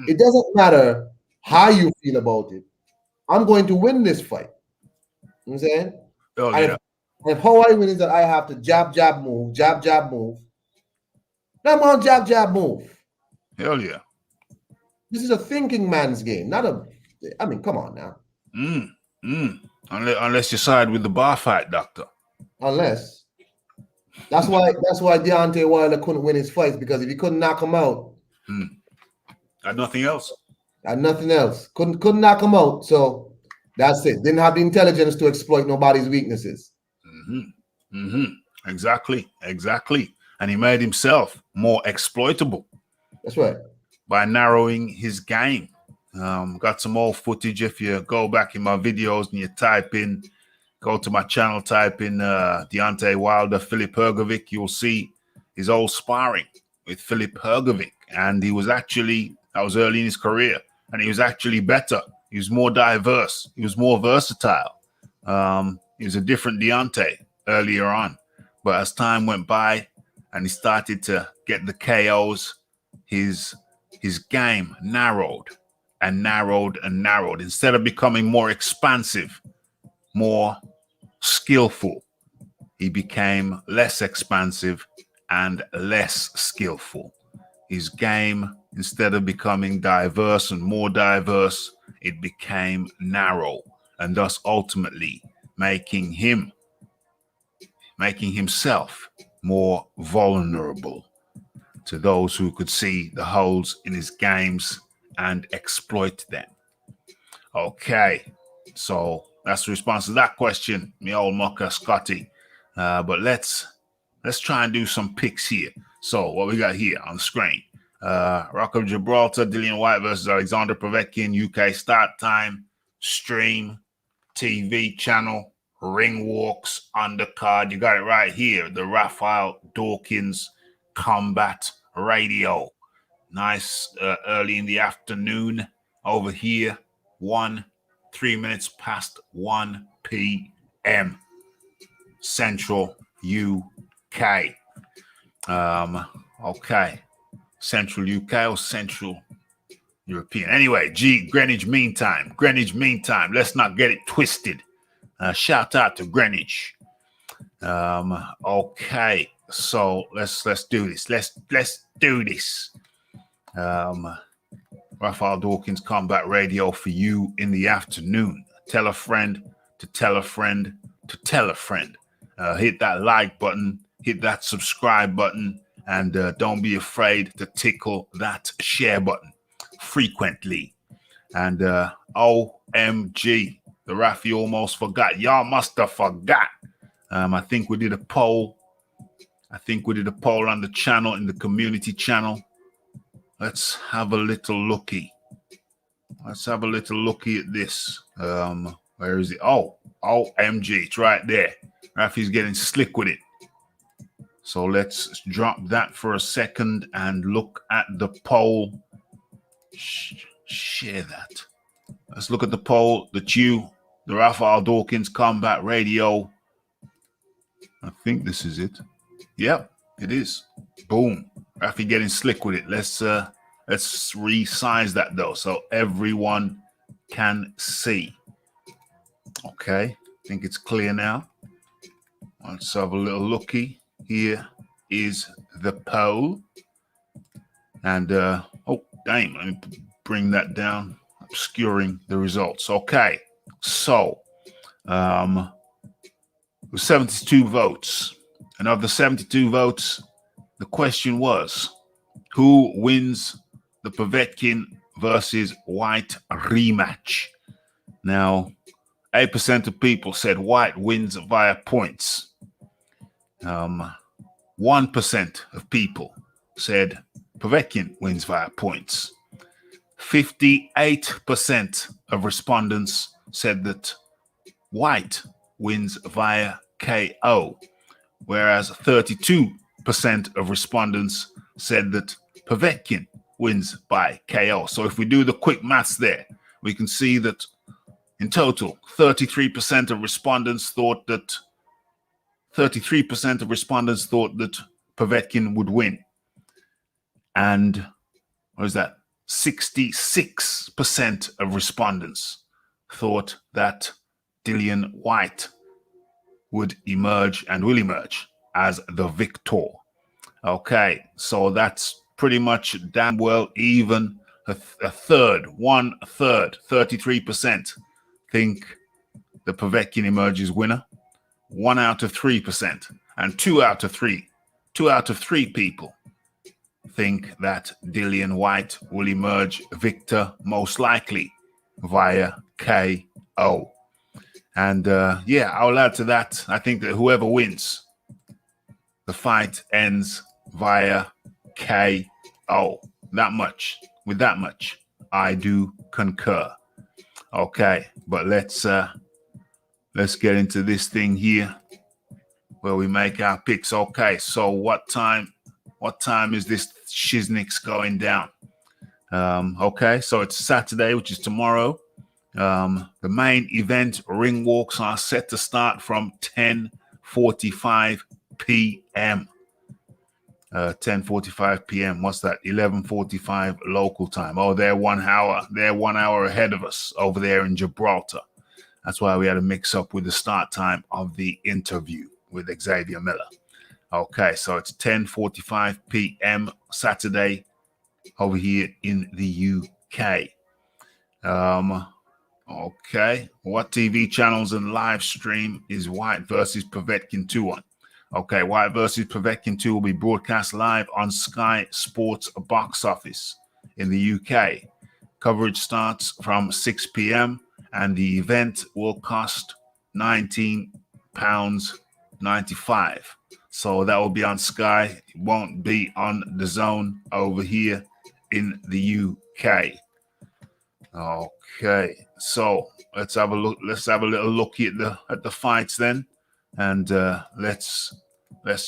It doesn't matter how you feel about it. I'm going to win this fight. You know what I'm saying? Oh, yeah. And how I win is that I have to jab, jab, move, jab, jab, move. Now I'm on jab, jab, move. Hell yeah. This is a thinking man's game, not a. I mean, come on now. Unless you side with the bar fight, doctor. Unless. That's why Deontay Wilder couldn't win his fights, because if he couldn't knock him out, Got nothing else. Couldn't knock him out. So that's it. Didn't have the intelligence to exploit nobody's weaknesses. Exactly. And he made himself more exploitable. That's right. By narrowing his game. Got some old footage. If you go back in my videos and you go to my channel, type in Deontay Wilder, Filip Hrgovic, you'll see his old sparring with Filip Hrgovic. And he was actually, that was early in his career, and he was actually better. He was more diverse. He was more versatile. He was a different Deontay earlier on. But as time went by and he started to get the KOs, his game narrowed and narrowed and narrowed. Instead of becoming more expansive, more skillful, he became less expansive and less skillful. His game, instead of becoming diverse and more diverse, it became narrow, and thus ultimately making himself more vulnerable to those who could see the holes in his games and exploit them. Okay, so that's the response to that question, me old mucker Scotty. But let's try and do some picks here. So what we got here on the screen: Rock of Gibraltar, Dillian Whyte versus Alexander Povetkin, UK start time, stream, TV channel, ring walks, undercard. You got it right here. The Raphael Dawkins Combat Radio. Nice early in the afternoon over here. 3 minutes past 1 p.m. Central UK. Okay. Central UK or Central European. Anyway, Greenwich Mean Time. Let's not get it twisted. Shout out to Greenwich. Okay. So let's do this. Let's do this. Raphael Dawkins Combat Radio for you in the afternoon. Tell a friend to tell a friend to tell a friend. Hit that like button, hit that subscribe button, and don't be afraid to tickle that share button frequently. And OMG, the Rafi almost forgot. Y'all must have forgot. I think we did a poll. On the channel, in the community channel. Let's have a little looky. At this. Where is it? Oh, OMG, it's right there. Rafi's getting slick with it. So let's drop that for a second and look at the poll. Share that. Let's look at the poll that the Raphael Dawkins Combat Radio. I think this is it. Yep, it is. Boom. Rafi getting slick with it. Let's resize that though, so everyone can see. Okay, I think it's clear now. Let's have a little looky. Here is the poll. And oh, dang, let me bring that down, obscuring the results. Okay, so with 72 votes. And of the 72 votes, the question was, who wins the Povetkin versus Whyte rematch? Now, 8% of people said Whyte wins via points. 1% of people said Povetkin wins via points. 58% of respondents said that Whyte wins via KO, whereas 32% of respondents said that Povetkin wins by KO. So if we do the quick maths there, we can see that in total, 33% of respondents thought that 33% of respondents thought that Povetkin would win. And what is that? 66% of respondents thought that Dillian Whyte would emerge and will emerge as the victor. Okay, so that's pretty much damn well even. A third, 1/3, 33% think the Povetkin emerges winner. 1 out of 3%, and 2 out of 3 people think that Dillian Whyte will emerge victor, most likely via KO. And yeah, I'll add to that. I think that whoever wins, the fight ends via KO. That much. With that much, I do concur. Okay, but let's get into this thing here where we make our picks. Okay, so what time is this Shiznix going down? Okay, so it's Saturday, which is tomorrow. The main event ring walks are set to start from 10:45 p.m. 10:45 p.m. What's that? 11:45 local time. Oh, they're 1 hour. They're 1 hour ahead of us over there in Gibraltar. That's why we had to mix up with the start time of the interview with Xavier Miller. Okay, so it's 10:45 p.m. Saturday over here in the UK. Okay, what TV channels and live stream is Whyte versus Povetkin 2 on? Okay, Whyte versus Povetkin 2 will be broadcast live on Sky Sports Box Office in the UK. Coverage starts from 6 p.m. and the event will cost £19.95. So that will be on Sky. It won't be on the Zone over here in the UK. Okay, so let's have a look. Let's have a little look at the fights then, and let's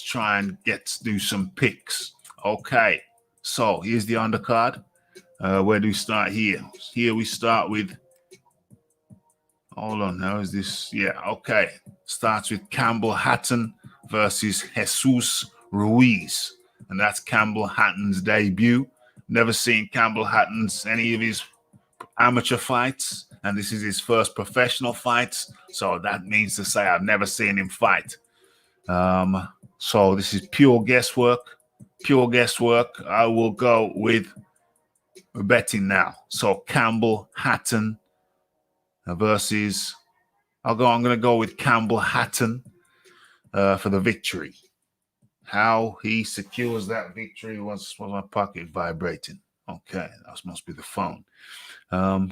try and do some picks. Okay, so here's the undercard. Where do we start here? Here we start with. Hold on, how is this? Yeah, okay. Starts with Campbell Hatton versus Jesus Ruiz, and that's Campbell Hatton's debut. Never seen Campbell Hatton's any of his amateur fights, and this is his first professional fights, so that means to say I've never seen him fight. So this is pure guesswork. I will go with betting now. So Campbell Hatton versus I'm going to go with Campbell Hatton for the victory. How he secures that victory was my pocket vibrating. Okay, that must be the phone.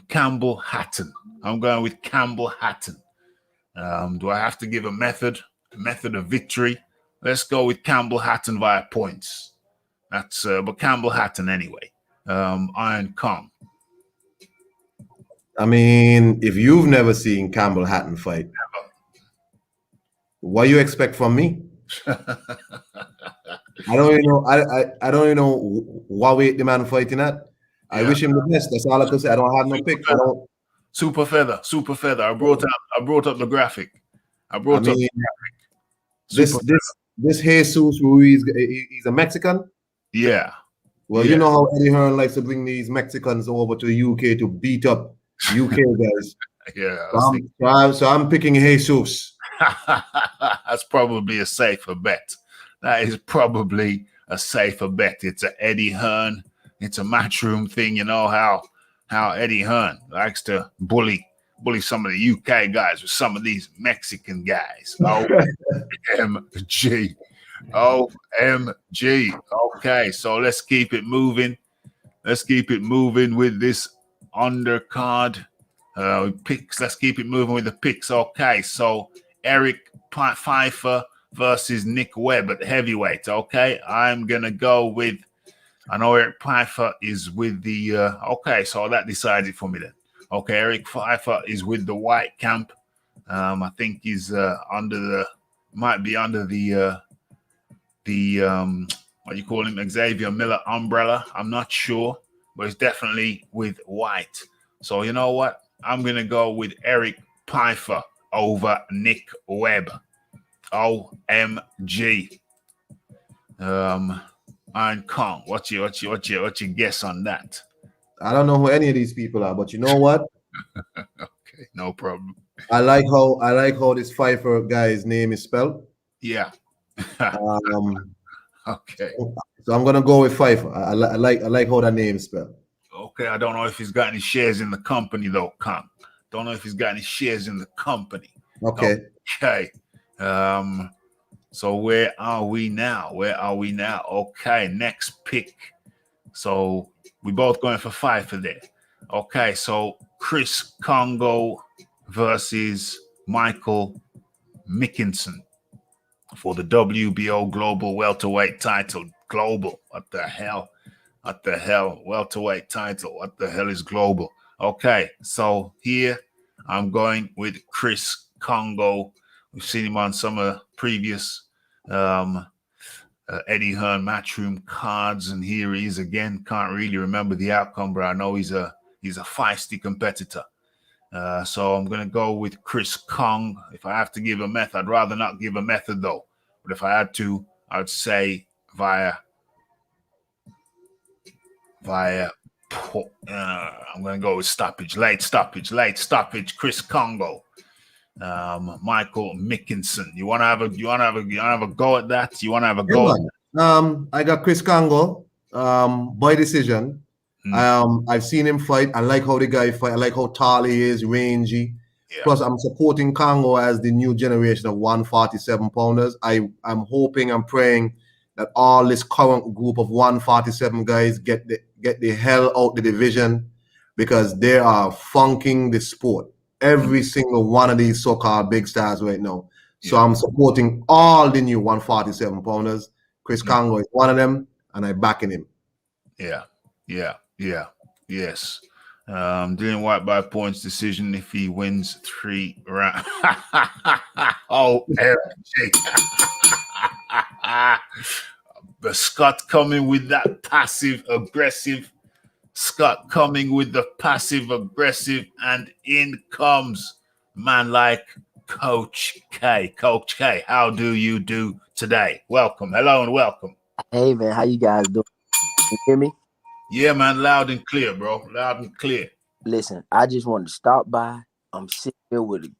Campbell Hatton. I'm going with Campbell Hatton. Do I have to give a method of victory? Let's go with Campbell Hatton via points. That's but Campbell Hatton anyway. Iron Kong. I mean, if you've never seen Campbell Hatton fight, what do you expect from me? I don't even know. I don't even know what weight the man fighting at. I wish him the best. That's all I can say. I don't have no pick. Super feather. I brought up the graphic. This Jesus Ruiz, he's a Mexican. Yeah. Well, you know how Eddie Hearn likes to bring these Mexicans over to the UK to beat up UK guys. Yeah. So I'm picking Jesus. That's probably a safer bet. That is probably a safer bet. It's an Eddie Hearn. It's a matchroom thing. You know how Eddie Hearn likes to bully some of the UK guys with some of these Mexican guys. OMG. Okay, so let's keep it moving. Let's with this undercard picks. Let's keep it moving with the picks. Okay, so Eric Pfeiffer versus Nick Webb at heavyweight. Okay, I'm gonna go with. I know Eric Pfeiffer is with the. Okay, so that decides it for me then. Okay, Eric Pfeiffer is with the Whyte camp. I think he's might be under the what do you call him, Xavier Miller umbrella. I'm not sure, but it's definitely with Whyte. So you know what? I'm gonna go with Eric Pfeiffer over Nick Webb. OMG. And Kong, what's your guess on that? I don't know who any of these people are, but you know what? Okay, no problem. I like how this Pfeiffer guy's name is spelled. Yeah. Okay. So I'm gonna go with Pfeiffer. I like how that name is spelled. Okay, I don't know if he's got any shares in the company though, Kong. Don't know if he's got any shares in the company. Okay. Okay. So where are we now? Okay, next pick. So we both going for Pfeiffer there. Okay, so Chris Congo versus Michael Mickinson for the WBO Global Welterweight title. Global. What the hell? Welterweight title. What the hell is global? Okay, so here I'm going with Chris Congo. We've seen him on some previous Eddie Hearn matchroom cards, and here he is again. Can't really remember the outcome, but I know he's a feisty competitor. So I'm gonna go with Chris Kong. If I have to give a method, I'd rather not give a method though. But if I had to, I'd say via. I'm gonna go with stoppage, late stoppage. Chris Congo. Michael Mickinson. You wanna have a go at that? You wanna have a go? I got Chris Congo by decision. I've seen him fight. I like how the guy fight. I like how tall he is, rangy. Yeah. Plus, I'm supporting Congo as the new generation of 147 pounders. I'm hoping, I'm praying that all this current group of 147 guys get the hell out the division, because they are funking the sport. Every single one of these so-called big stars right now. So I'm supporting all the new 147 pounders. Chris Congo is one of them, and I'm backing him. Yes. Doing Whyte by points decision if he wins 3 rounds. Oh, MG. But Scott coming with that passive aggressive. And in comes man like Coach K. Coach K, how do you do today? Welcome. Hello and welcome. Hey, man. How you guys doing? You hear me? Yeah, man. Loud and clear, bro. Loud and clear. Listen, I just wanted to stop by. I'm sitting here with a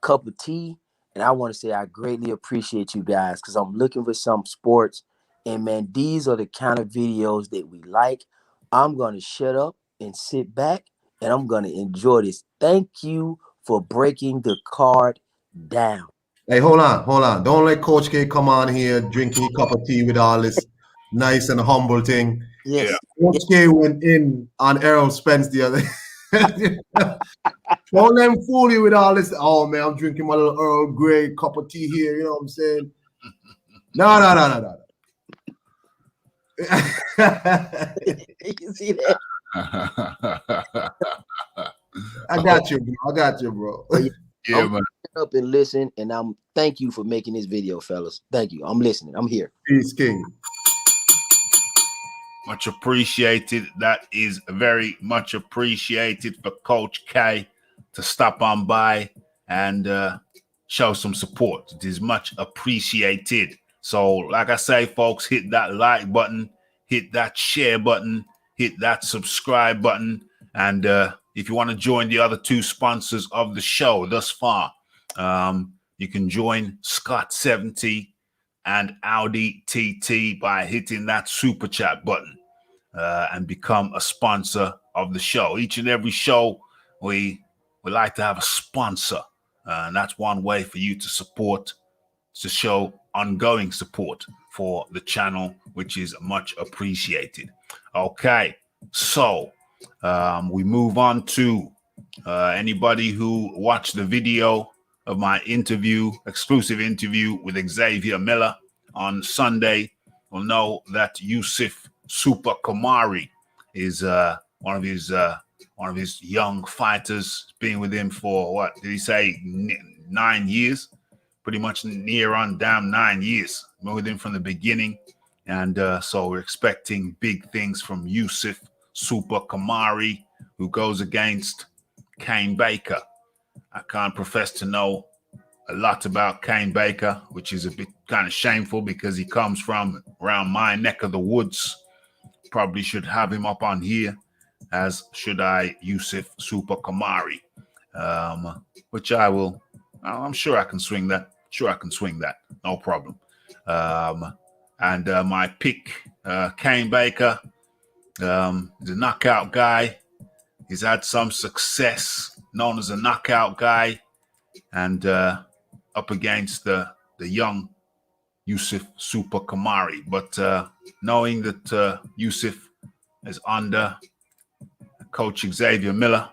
cup of tea, and I want to say I greatly appreciate you guys, because I'm looking for some sports. And, man, these are the kind of videos that we like. I'm going to shut up and sit back, and I'm going to enjoy this. Thank you for breaking the card down. Hey, hold on. Don't let Coach K come on here drinking a cup of tea with all this nice and humble thing. Yes. Coach K went in on Errol Spence the other. Don't let him fool you with all this. Oh, man, I'm drinking my little Earl Grey cup of tea here. You know what I'm saying? No. You see that? I got you, bro. Yeah, man. Up and listen, and thank you for making this video, fellas. Thank you. I'm listening. I'm here. Peace, King. Much appreciated. That is very much appreciated for Coach K to stop on by and show some support. It is much appreciated. So, like I say, folks, hit that like button, hit that share button, hit that subscribe button. And if you want to join the other 2 sponsors of the show thus far, you can join Scott 70 and Audi TT by hitting that super chat button and become a sponsor of the show. Each and every show, we like to have a sponsor. And that's one way for you to support, to show ongoing support for the channel, which is much appreciated. Okay, so we move on to anybody who watched the video of my exclusive interview with Xavier Miller on Sunday will know that Yusuf Super Kamari is one of his young fighters. Been with him for what did he say? 9 years, pretty much near on damn 9 years. Been with him from the beginning, and so we're expecting big things from Yusuf Super Kamari. who goes against Kane Baker. I can't profess to know a lot about Kane Baker, which is a bit kind of shameful because he comes from around my neck of the woods. Probably should have him up on here, as should I Yusuf Super Kamari, which I will. I'm sure I can swing that. No problem. And my pick, Kane Baker, the knockout guy. He's had some success, known as a knockout guy, and up against the young Yusuf Super Kamari. But knowing that Yusuf is under Coach Xavier Miller,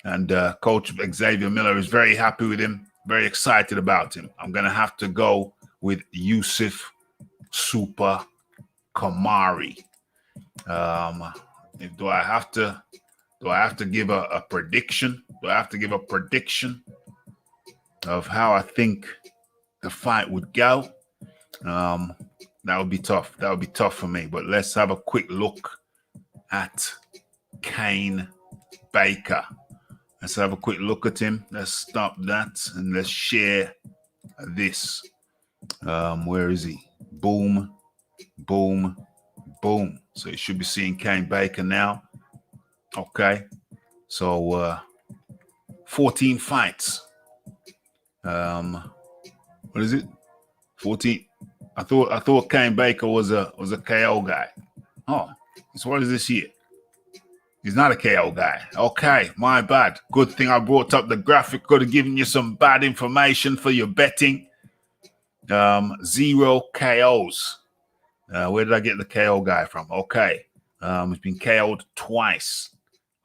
and Coach Xavier Miller is very happy with him, very excited about him, I'm going to have to go with Yusuf Super Kamari. Do I have to give a prediction? Do I have to give a prediction of how I think the fight would go? That would be tough. That would be tough for me. But let's have a quick look at Kane Baker. Let's have a quick look at him. Let's stop that and let's share this. Where is he? Boom, boom, boom. So you should be seeing Kane Baker now. Okay. So 14 fights. What is it? 14. I thought Kane Baker was a KO guy. Oh, so what is this here? He's not a KO guy. Okay, my bad. Good thing I brought up the graphic. Could have given you some bad information for your betting. 0 KOs. Where did I get the KO guy from? Okay. He's been KO'd twice.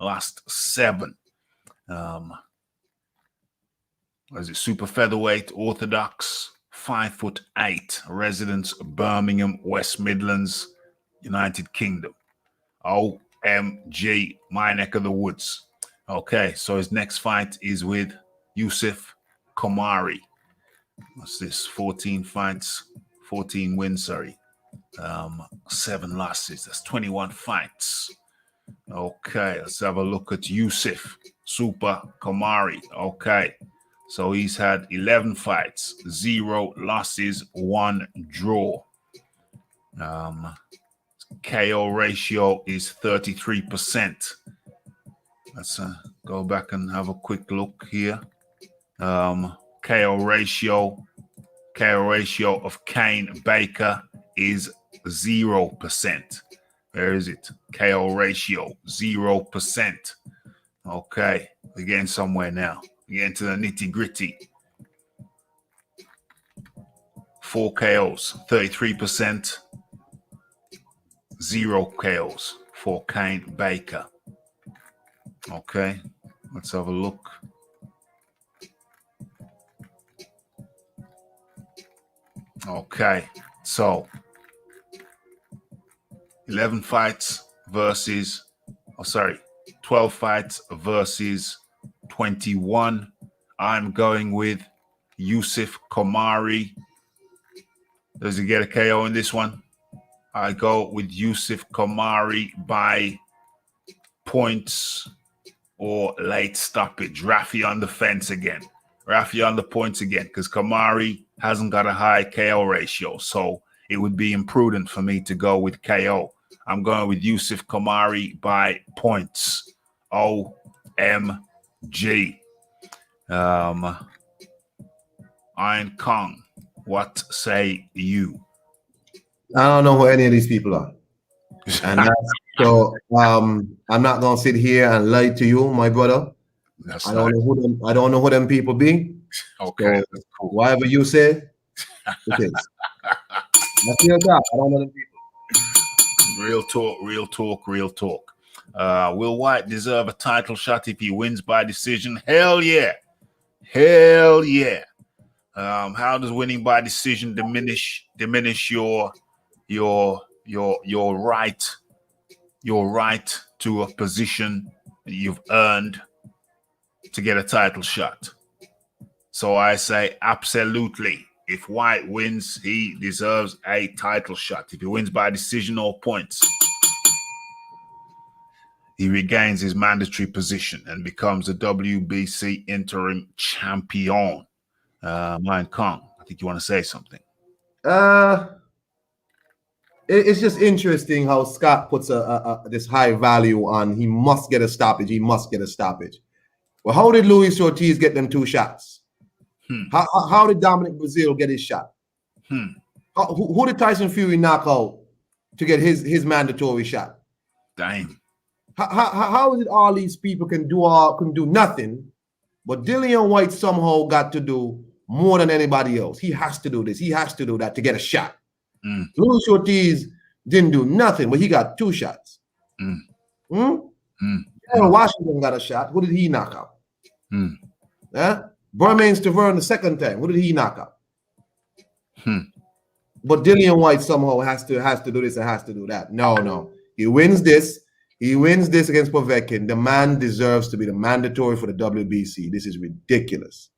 Last 7. What is it? Super featherweight, orthodox, 5'8", residence Birmingham, West Midlands, United Kingdom. OMG, my neck of the woods. Okay, so his next fight is with Yusuf Kamari. What's this? 14 fights, 14 wins, 7 losses. That's 21 fights. Okay, let's have a look at Yusuf Super Kamari. Okay, so he's had 11 fights, 0 losses, 1 draw. KO ratio is 33%. Let's go back and have a quick look here. KO ratio of Kane Baker is 0%. Where is it? KO ratio 0%. Okay, we're getting somewhere now. We're getting to the nitty gritty. 4 KOs, 33%. 0 KOs for Kane Baker. Okay, let's have a look. Okay, so 11 fights versus, 12 fights versus 21. I'm going with Yusuf Kamari. Does he get a KO in this one? I go with Yusuf Kamari by points or late stoppage. Rafi on the fence again. Rafi on the points again, because Kamari hasn't got a high KO ratio. So it would be imprudent for me to go with KO. I'm going with Yusuf Kamari by points. OMG. Iron Kong, what say you? I don't know who any of these people are. And so I'm not gonna sit here and lie to you, my brother. I don't know who them people be. Okay, so that's cool. Whatever you say, it is. I feel that. I don't know them people. Real talk. Will Whyte deserve a title shot if he wins by decision? Hell yeah. How does winning by decision diminish your right to a position you've earned to get a title shot? So I say absolutely. If Whyte wins, he deserves a title shot. If he wins by decision or points. he regains his mandatory position and becomes the WBC interim champion. Mind Kong, I think you want to say something. It's just interesting how Scott puts this high value on he must get a stoppage. He must get a stoppage. Well, how did Luis Ortiz get them 2 shots? How did Dominic Breazeale get his shot? Who did Tyson Fury knock out to get his mandatory shot? Dang. How is it all these people can do nothing, but Dillian Whyte somehow got to do more than anybody else? He has to do this. He has to do that to get a shot. Luis Ortiz didn't do nothing, but he got 2 shots. Washington got a shot. Who did he knock out? Bermain Stavern the second time. Who did he knock out? But Dillian Whyte somehow has to do this and has to do that. No. He wins this. He wins this against Povetkin. The man deserves to be the mandatory for the WBC. This is ridiculous.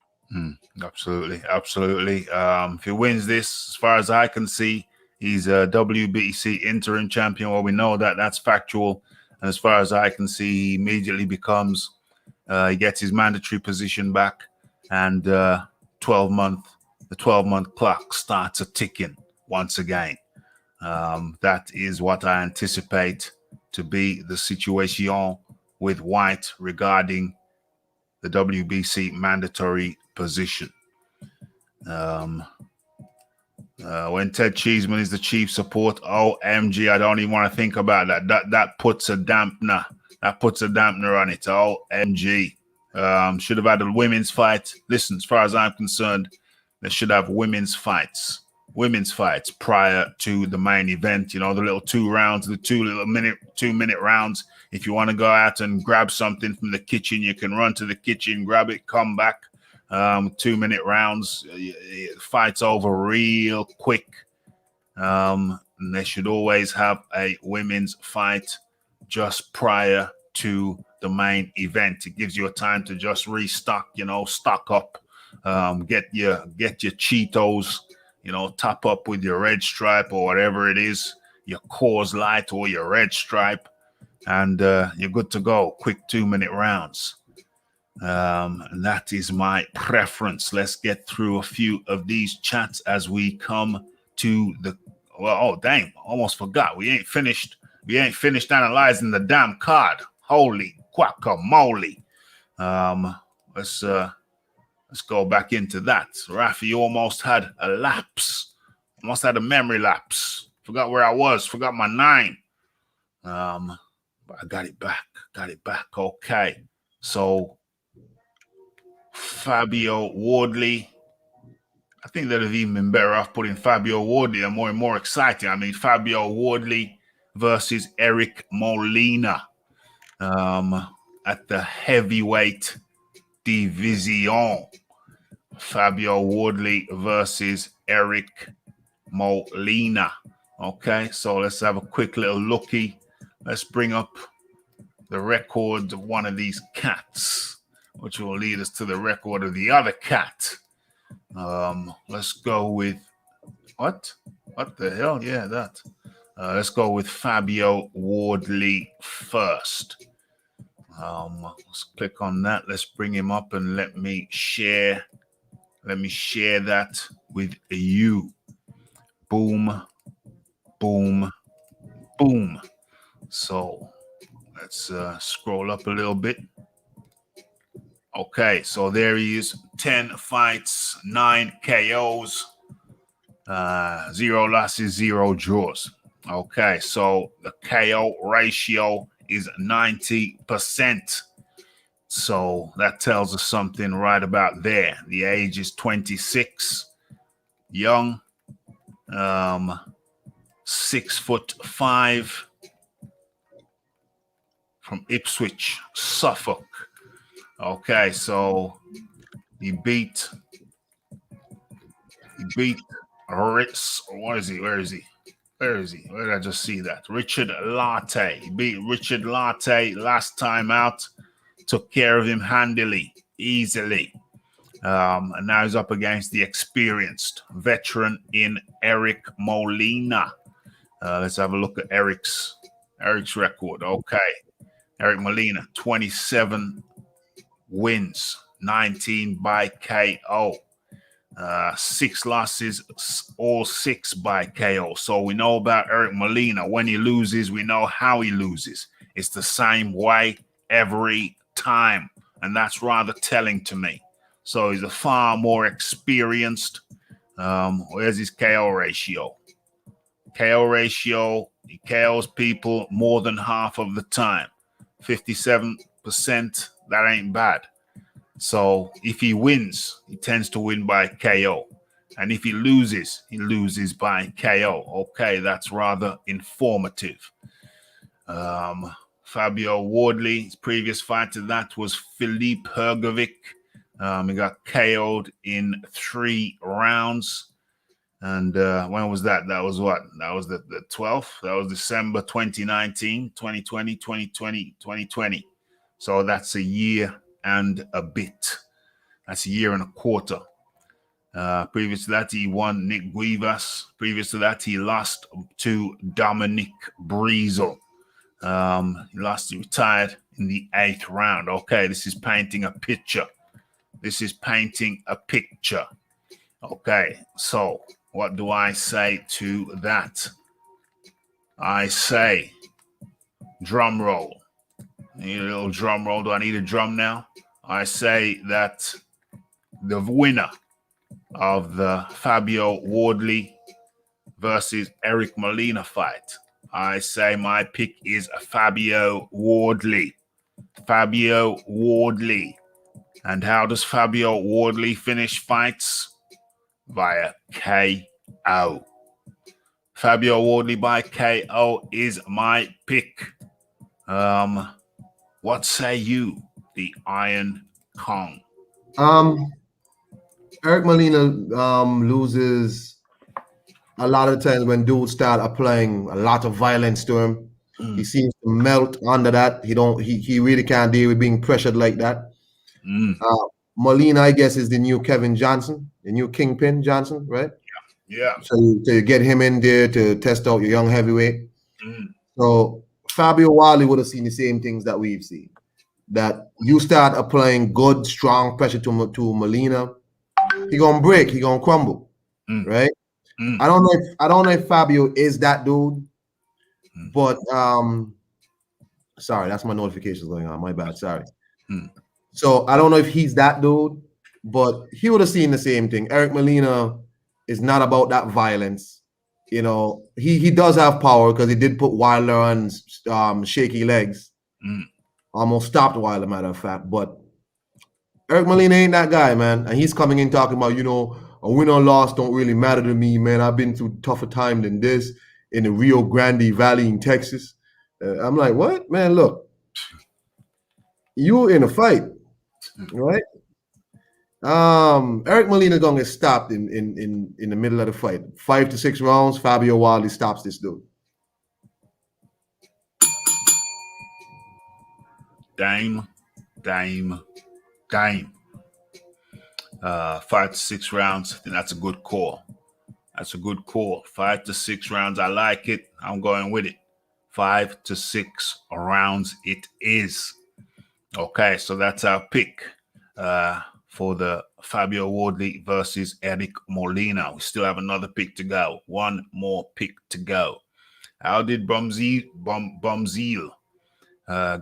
Absolutely. If he wins this, as far as I can see, he's a WBC interim champion. Well, we know that that's factual. And as far as I can see, he immediately becomes, he gets his mandatory position back, and the 12-month clock starts a ticking once again. That is what I anticipate to be the situation with Whyte regarding the WBC mandatory position. When Ted Cheeseman is the chief support, OMG, I don't even want to think about that. That puts a dampener. That puts a dampener on it. OMG. Should have had a women's fight. Listen, as far as I'm concerned, they should have women's fights prior to the main event. You know, the little 2 rounds, the 2-minute rounds. If you want to go out and grab something from the kitchen, you can run to the kitchen, grab it, come back. 2-minute rounds, fights over real quick. And they should always have a women's fight just prior to the main event. It gives you a time to just restock, stock up, get your Cheetos, top up with your Red Stripe or whatever it is, your Coors Light or your Red Stripe, and you're good to go. Quick 2-minute rounds. And that is my preference. Let's get through a few of these chats as we come to the almost forgot. We ain't finished analyzing the damn card. Holy guacamole. Let's go back into that. Raphael almost had a lapse. Almost had a memory lapse. Forgot where I was. Forgot my 9. But I got it back. Okay. So Fabio Wardley. I think that would have even been better off putting Fabio Wardley and more exciting. I mean, Fabio Wardley versus Eric Molina at the heavyweight division. Fabio Wardley versus Eric Molina. Okay, so let's have a quick little looky. Let's bring up the record of one of these cats, which will lead us to the record of the other cat. Let's go with what the hell? Yeah, that. Let's go with Fabio Wardley first. Let's click on that. Let's bring him up and let me share that with you. Boom, boom, boom. So let's scroll up a little bit. Okay, so there he is. 10 fights, 9 KOs, 0 losses, 0 draws. Okay, so the KO ratio is 90%. So that tells us something right about there. The age is 26, young, 6'5", from Ipswich, Suffolk. Okay, so he beat Ritz. What is he? Where is he? Where did I just see that? Richard Latte. He beat Richard Latte last time out. Took care of him handily, easily. And now he's up against the experienced veteran in Eric Molina. Let's have a look at Eric's record. Okay. Eric Molina, 27 wins, 19 by KO. 6 losses, all 6 by KO. So we know about Eric Molina. When he loses, we know how he loses. It's the same way every time. And that's rather telling to me. So he's a far more experienced. Where's his KO ratio? KO ratio, he KOs people more than half of the time. 57%, that ain't bad. So if he wins, he tends to win by KO. And if he loses by KO. Okay, that's rather informative. Fabio Wardley, his previous fight to that was Filip Hrgovic. He got KO'd in 3 rounds. And when was that? That was what? That was the 12th. That was December 2019, 2020. So that's a year and a bit. That's a year and a quarter. Previous to that, he won Nick Webb. Previous to that, he lost to Dominic Breezel. He retired in the 8th round. Okay, this is painting a picture. Okay, so what do I say to that? I say, drum roll. Need a little drum roll. Do I need a drum now? I say that the winner of the Fabio Wardley versus Eric Molina fight, I say my pick is Fabio Wardley. Fabio Wardley. And how does Fabio Wardley finish fights? Via KO. Fabio Wardley by KO is my pick. What say you, the Iron Kong? Eric Molina loses a lot of times when dudes start applying a lot of violence to him. He seems to melt under that. He really can't deal with being pressured like that. Molina, I guess, is the new Kevin Johnson, the new Kingpin Johnson, right? Yeah. So you get him in there to test out your young heavyweight. So Fabio Wardley would have seen the same things that we've seen. That you start applying good, strong pressure to Molina, he gonna break, he gonna crumble, right? I don't know if Fabio is that dude, but sorry, that's my notifications going on. My bad, sorry. So I don't know if he's that dude, but he would have seen the same thing. Eric Molina is not about that violence. You know, he does have power because he did put Wilder on shaky legs. Almost stopped Wilder, matter of fact. But Eric Molina ain't that guy, man. And he's coming in talking about, a win or loss don't really matter to me, man. I've been through tougher time than this in the Rio Grande Valley in Texas. I'm like, what? Man, look. You in a fight, right? Eric Molina gonna get stopped in the middle of the fight. 5 to 6 rounds. Fabio Wardley stops this dude. Dame. 5 to 6 rounds. I think that's a good call. 5 to 6 rounds. I like it. I'm going with it. 5 to 6 rounds it is. Okay, so that's our pick for the Fabio Wardley versus Eric Molina. We still have another pick to go. One more pick to go. How did Bumzeel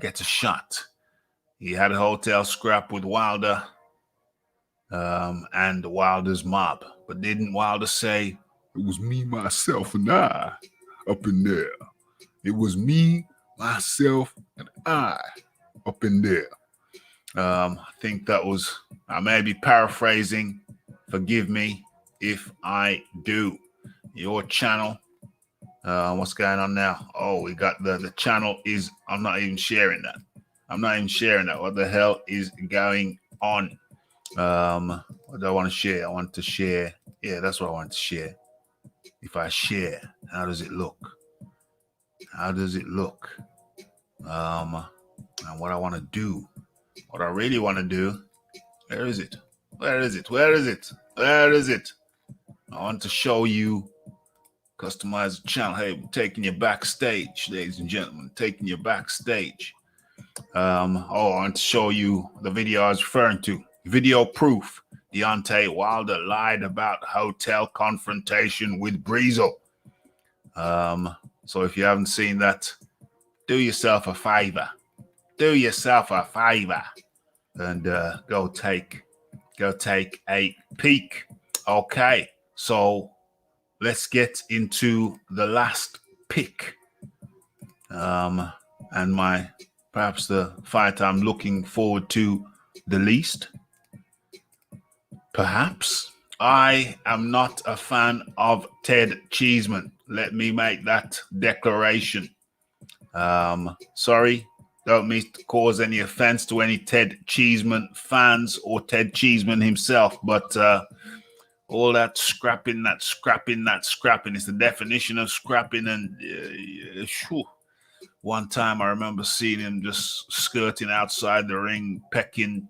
get a shot? He had a hotel scrap with Wilder and Wilder's mob. But didn't Wilder say, it was me, myself, and I up in there? It was me, myself, and I up in there. I think that was, I may be paraphrasing. Forgive me if I do. Your channel. What's going on now? Oh, we got the channel is, I'm not even sharing that. What the hell is going on? What do I want to share? I want to share. Yeah, that's what I want to share. If I share, how does it look? And what I want to do. What I really want to do. Where is it? I want to show you. Customize the channel. Hey, we're taking you backstage, ladies and gentlemen. Taking you backstage. I want to show you the video I was referring to. Video proof. Deontay Wilder lied about hotel confrontation with Breezel. So if you haven't seen that, do yourself a favor. Do yourself a favor and go take a peek. Okay, so let's get into the last pick. And perhaps the fight I'm looking forward to the least. Perhaps I am not a fan of Ted Cheeseman. Let me make that declaration. Sorry, don't mean to cause any offense to any Ted Cheeseman fans or Ted Cheeseman himself, but all that scrapping is the definition of scrapping. And one time I remember seeing him just skirting outside the ring, pecking,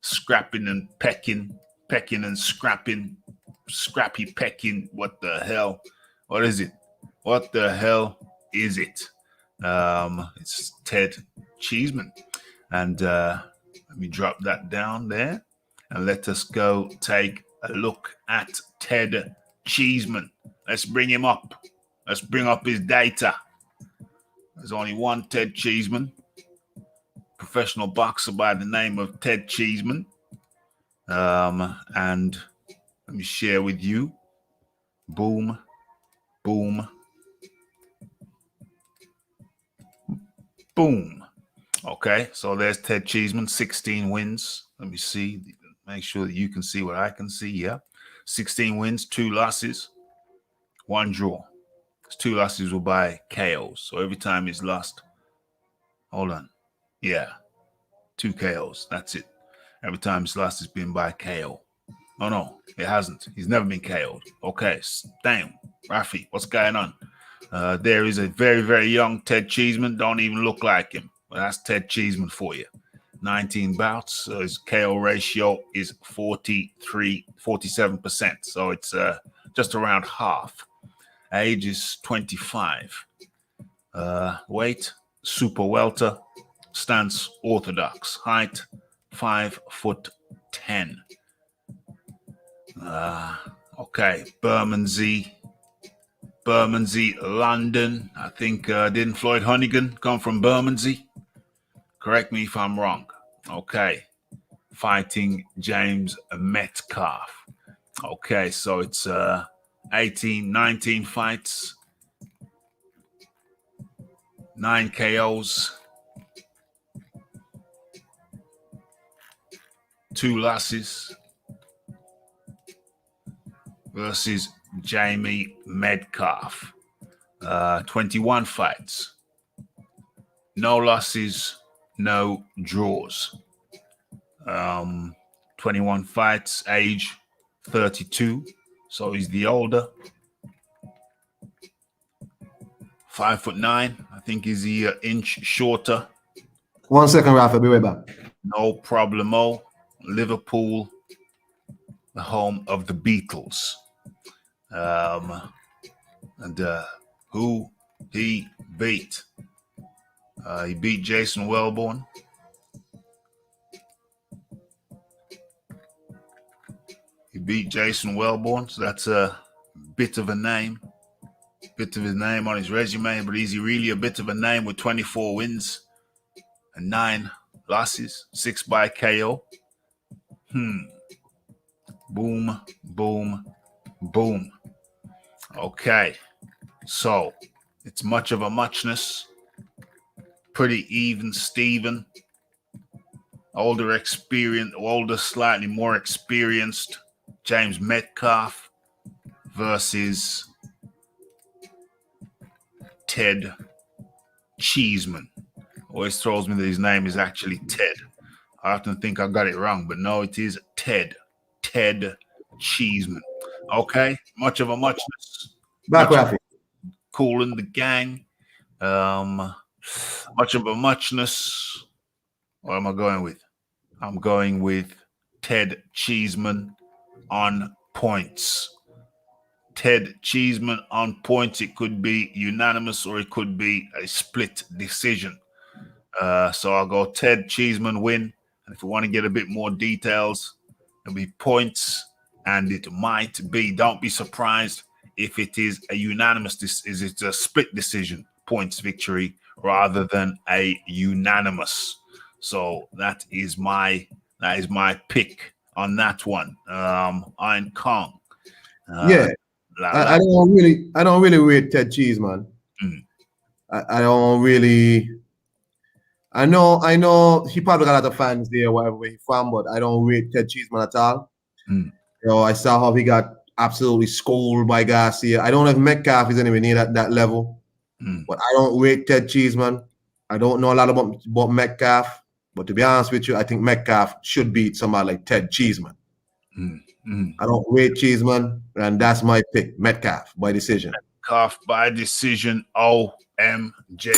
scrapping and pecking and scrapping, scrappy pecking. What the hell? What is it? What the hell is it? It's Ted Cheeseman. And let me drop that down there and let us go take a look at Ted Cheeseman. Let's bring him up. Let's bring up his data. There's only one Ted Cheeseman, professional boxer by the name of Ted Cheeseman. And let me share with you. Boom, boom, boom. Okay, so there's Ted Cheeseman, 16 wins. Let me see. Make sure that you can see what I can see. Yeah, 16 wins, 2 losses, 1 draw. His 2 losses were by KOs. So every time he's lost, hold on. Yeah, 2 KOs. That's it. Every time he's lost, it's been by KO. Oh, no, it hasn't. He's never been KO'd. Okay, damn. Rafi, what's going on? There is a very, very young Ted Cheeseman. Don't even look like him. Well, that's Ted Cheeseman for you. 19 bouts. So his KO ratio is 47%. So it's just around half. Age is 25. Weight, super welter. Stance, orthodox. Height, 5'10". Okay, Bermondsey, London. I think didn't Floyd Honeyghan come from Bermondsey? Correct me if I'm wrong. Okay, fighting James Metcalf. Okay, so it's 19 fights, 9 KOs, 2 losses versus Jamie Metcalf. 21 fights, no losses, no draws. 21 fights, age 32, so he's the older. 5'9". I think he's the inch shorter. 1 second, Raphael. Be right back. No problemo. Liverpool, the home of the Beatles. And who he beat? He beat Jason Wellborn. He beat Jason Wellborn, so that's a bit of a name. Bit of his name on his resume, but is he really a bit of a name with 24 wins and 9 losses, 6 by KO? Boom, boom, boom. Okay, so it's much of a muchness. Pretty even Steven. Older, slightly more experienced James Metcalf versus Ted Cheeseman. Always throws me that his name is actually Ted. I often think I got it wrong, but no, it is Ted Cheeseman. Okay, much of a muchness. Back, Rafi. Cooling the gang. Much of a muchness. What am I going with? I'm going with Ted Cheeseman on points. Ted Cheeseman on points. It could be unanimous or it could be a split decision. So I'll go Ted Cheeseman win. And if you want to get a bit more details, it'll be points, and it might be. Don't be surprised if it is a unanimous. It's a split decision points victory rather than a unanimous. So that is my pick on that one. Iron Kong. Yeah. I don't really rate Ted Cheeseman. I don't really. I know he probably got a lot of fans there, wherever he's from, but I don't rate Ted Cheeseman at all. You know, I saw how he got absolutely schooled by Garcia. I don't know if Metcalf is anywhere near that level, but I don't rate Ted Cheeseman. I don't know a lot about Metcalf, but to be honest with you, I think Metcalf should beat somebody like Ted Cheeseman. I don't rate Cheeseman, and that's my pick, Metcalf by decision. Metcalf by decision, OMG.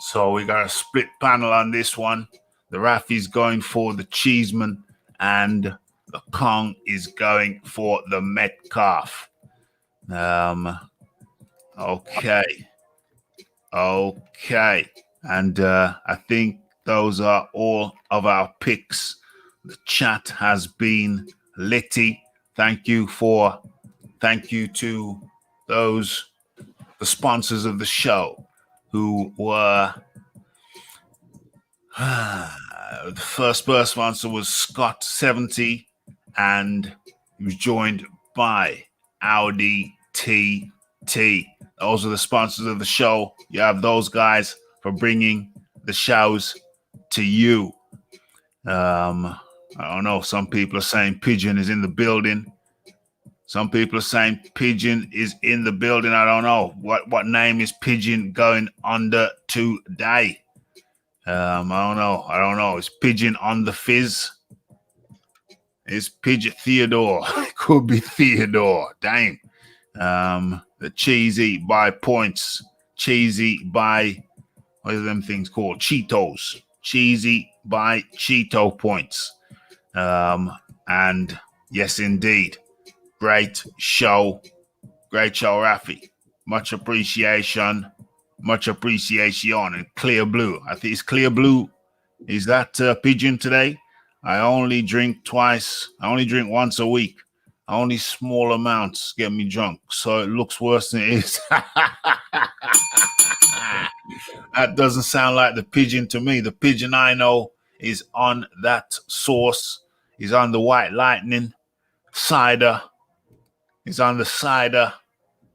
So we got a split panel on this one. The Rafi's going for the Cheeseman, and the Kong is going for the Metcalf. Okay. And I think those are all of our picks. The chat has been litty. Thank you to the sponsors of the show who were the first sponsor was Scott 70, and he was joined by Audi TT. Those are the sponsors of the show. You have those guys for bringing the shows to you. I don't know. Some people are saying Pigeon is in the building. Some people are saying Pigeon is in the building. I don't know. What name is Pigeon going under today? I don't know. Is Pigeon on the fizz? Is Pigeon Theodore? It could be Theodore. Dang. The Cheesy by points. Cheesy by, what are them things called? Cheetos. Cheesy by Cheeto points. And yes, indeed. Great show, Rafi. Much appreciation. And Clear Blue. I think it's Clear Blue. Is that Pigeon today? I only drink twice. I only drink once a week. Only small amounts get me drunk, so it looks worse than it is. That doesn't sound like the Pigeon to me. The Pigeon I know is on that sauce. He's on the White Lightning cider. He's on the cider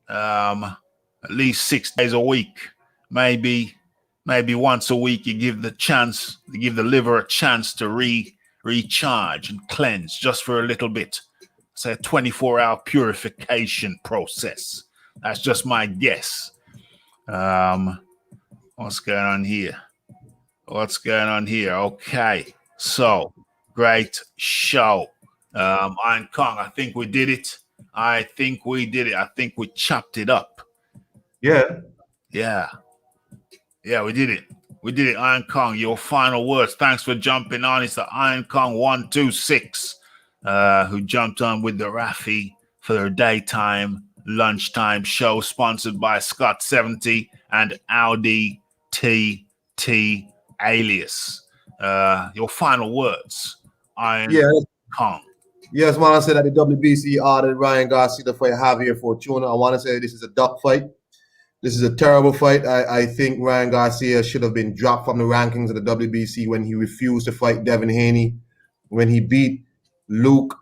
at least 6 days a week. Maybe once a week you give the liver a chance to recharge and cleanse just for a little bit. It's a 24-hour purification process. That's just my guess. What's going on here? Okay. So, great show. Iron Kong, I think we did it. I think we chopped it up. Yeah, we did it. Iron Kong, your final words. Thanks for jumping on. It's the Iron Kong 126 who jumped on with the Rafi for their daytime, lunchtime show, sponsored by Scott 70 and Audi TT Alias. Your final words, Iron Kong. Yes, man, I said that the WBC ordered Ryan Garcia to fight Javier Fortuna. I want to say this is a duck fight. This is a terrible fight. I think Ryan Garcia should have been dropped from the rankings of the WBC when he refused to fight Devin Haney, when he beat Luke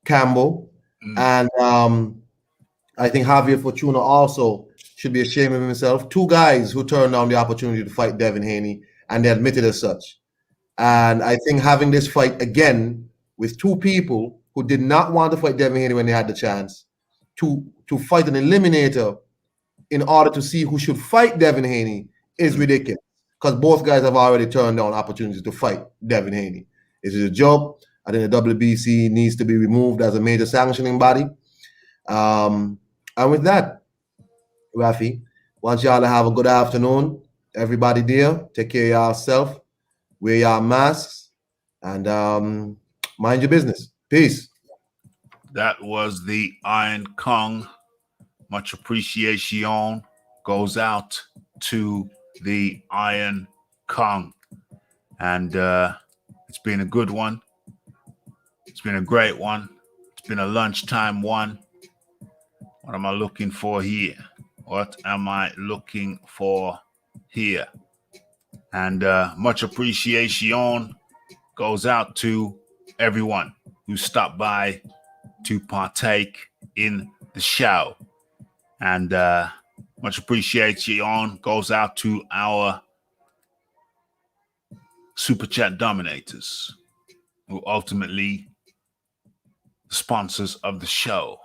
Campbell. And I think Javier Fortuna also should be ashamed of himself. Two guys who turned down the opportunity to fight Devin Haney, and they admitted as such. And I think having this fight again with two people who did not want to fight Devin Haney when they had the chance to fight an eliminator in order to see who should fight Devin Haney is ridiculous, because both guys have already turned down opportunities to fight Devin Haney. This is a job. I think the WBC needs to be removed as a major sanctioning body. And with that, Rafi, want y'all to have a good afternoon. Everybody there, take care of yourself, wear your masks, and mind your business. Peace. That was the Iron Kong. Much appreciation goes out to the Iron Kong. And it's been a good one. It's been a great one. It's been a lunchtime one. What am I looking for here? What am I looking for here? And much appreciation goes out to everyone who stopped by to partake in the show. And much appreciation goes out to our Super Chat Dominators, who ultimately the sponsors of the show.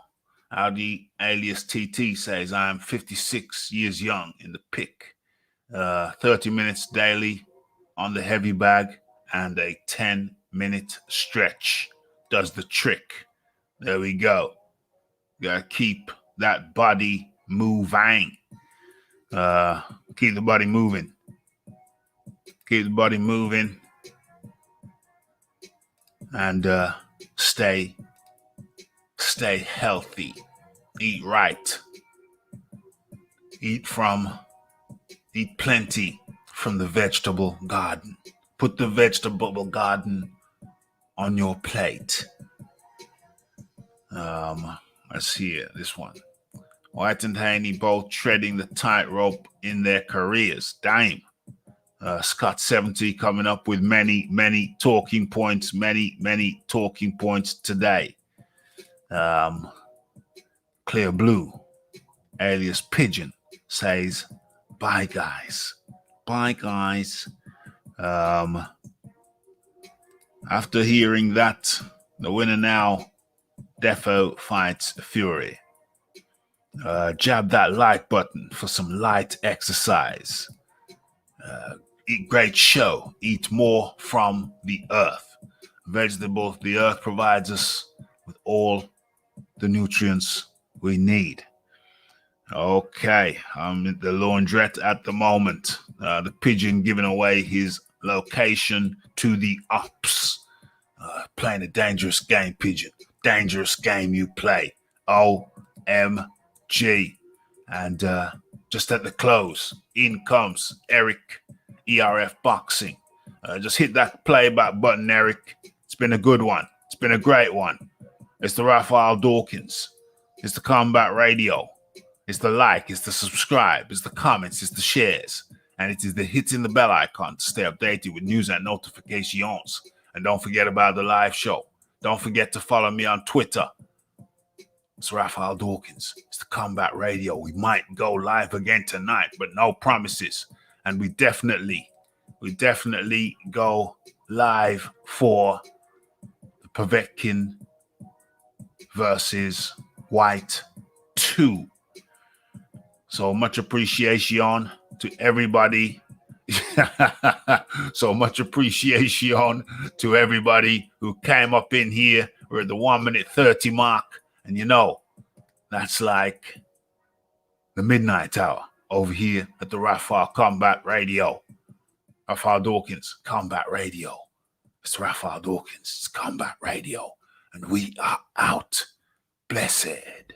Audi alias TT says, I am 56 years young in the pick. 30 minutes daily on the heavy bag and a 10-minute stretch does the trick. There we go. Gotta keep that body moving. Keep the body moving. Keep the body moving. And stay healthy. Eat right. Eat plenty from the vegetable garden. Put the vegetable garden on your plate. Let's see it. This one. Whyte and Haney both treading the tightrope in their careers. Damn. Scott 70 coming up with many talking points. Many talking points today. Clear Blue, alias Pigeon, says, bye, guys. Bye, guys. After hearing that, the winner now, Defo fights Fury. Jab that like button for some light exercise. Eat great show. Eat more from the earth. Vegetables, the earth provides us with all the nutrients we need. Okay, I'm at the laundrette at the moment. The Pigeon giving away his location to the ops. Playing a dangerous game, Pigeon. Dangerous game you play. OMG. And just at the close, in comes Eric, ERF Boxing. Just hit that play back button, Eric. It's been a good one. It's been a great one. It's the Raphael Dawkins. It's the Combat Radio. It's the like. It's the subscribe. It's the comments. It's the shares. And it is the hitting the bell icon to stay updated with news and notifications. And don't forget about the live show. Don't forget to follow me on Twitter. It's Raphael Dawkins. It's the Combat Radio. We might go live again tonight, but no promises. And we definitely go live for the Povetkin versus Whyte 2. So much appreciation to everybody. So much appreciation to everybody who came up in here. We're at the 1 minute 30 mark. And you know, that's like the midnight hour over here at the Raphael Combat Radio. Raphael Dawkins, Combat Radio. It's Raphael Dawkins, it's Combat Radio. And we are out. Blessed.